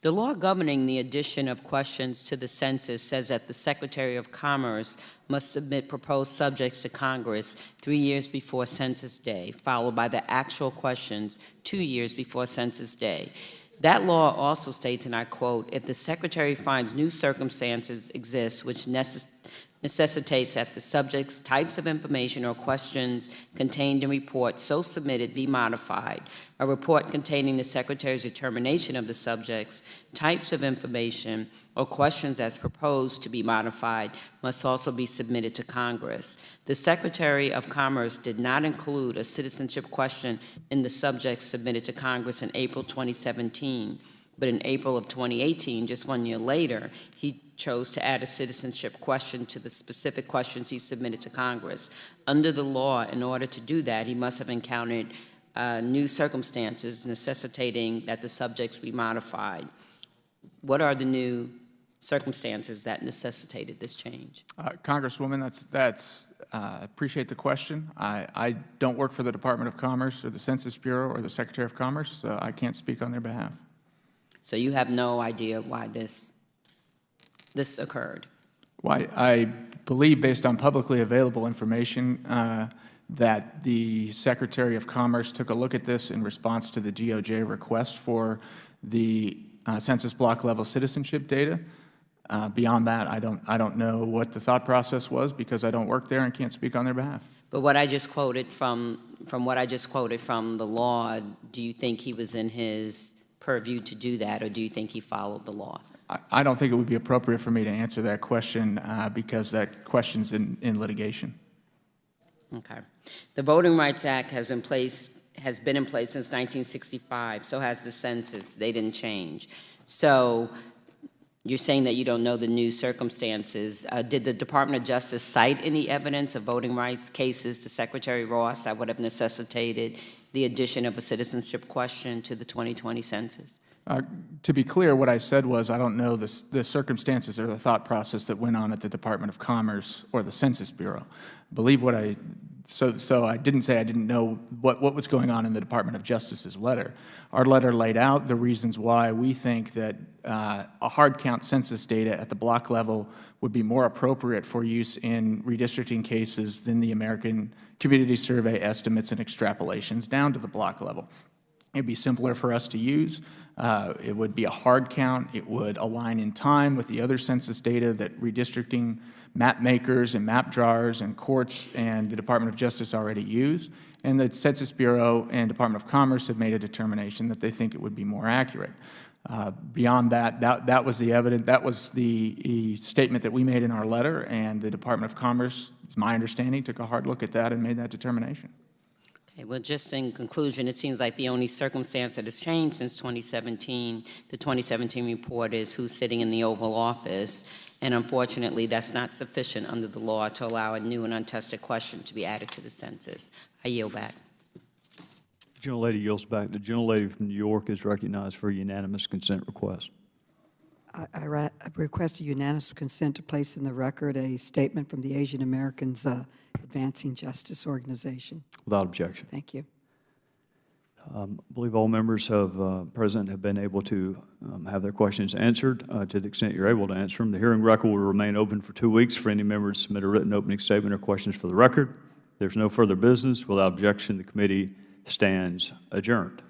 The law governing the addition of questions to the census says that the Secretary of Commerce must submit proposed subjects to Congress 3 years before Census Day, followed by the actual questions 2 years before Census Day. That law also states, and I quote, if the Secretary finds new circumstances exist which necessitates that the subject's types of information or questions contained in reports so submitted be modified. A report containing the Secretary's determination of the subject's types of information or questions as proposed to be modified must also be submitted to Congress. The Secretary of Commerce did not include a citizenship question in the subjects submitted to Congress in April 2017, but in April of 2018, just 1 year later, he chose to add a citizenship question to the specific questions he submitted to Congress. Under the law, in order to do that, he must have encountered new circumstances necessitating that the subjects be modified. What are the new circumstances that necessitated this change? Congresswoman, appreciate the question. I don't work for the Department of Commerce or the Census Bureau or the Secretary of Commerce, so I can't speak on their behalf. So you have no idea why this occurred? Well, I believe, based on publicly available information, that the Secretary of Commerce took a look at this in response to the DOJ request for the census block level citizenship data. Beyond that, I don't know what the thought process was because I don't work there and can't speak on their behalf. But what I just quoted from what I just quoted from the law, do you think he was in his purview to do that, or do you think he followed the law? I don't think it would be appropriate for me to answer that question because that question's in litigation. Okay. The Voting Rights Act has been in place since 1965. So has the census. They didn't change. So you're saying that you don't know the new circumstances. Did the Department of Justice cite any evidence of voting rights cases to Secretary Ross that would have necessitated the addition of a citizenship question to the 2020 census? To be clear, what I said was I don't know the circumstances or the thought process that went on at the Department of Commerce or the Census Bureau. I believe what so I didn't say I didn't know what was going on in the Department of Justice's letter. Our letter laid out the reasons why we think that a hard count census data at the block level would be more appropriate for use in redistricting cases than the American Community Survey estimates and extrapolations down to the block level. It would be simpler for us to use. It would be a hard count. It would align in time with the other census data that redistricting map makers and map drawers and courts and the Department of Justice already use. And the Census Bureau and Department of Commerce have made a determination that they think it would be more accurate. Beyond that was the evidence. That was the statement that we made in our letter, and the Department of Commerce, it's my understanding, took a hard look at that and made that determination. Okay, well, just in conclusion, it seems like the only circumstance that has changed since 2017, the 2017 report, is who's sitting in the Oval Office, and unfortunately, that's not sufficient under the law to allow a new and untested question to be added to the census. I yield back. The gentlelady yields back. The gentlelady from New York is recognized for a unanimous consent request. I request a unanimous consent to place in the record a statement from the Asian Americans Advancing Justice Organization. Without objection. Thank you. I believe all members present have been able to have their questions answered to the extent you're able to answer them. The hearing record will remain open for 2 weeks for any member to submit a written opening statement or questions for the record. If there's no further business, without objection, the committee stands adjourned.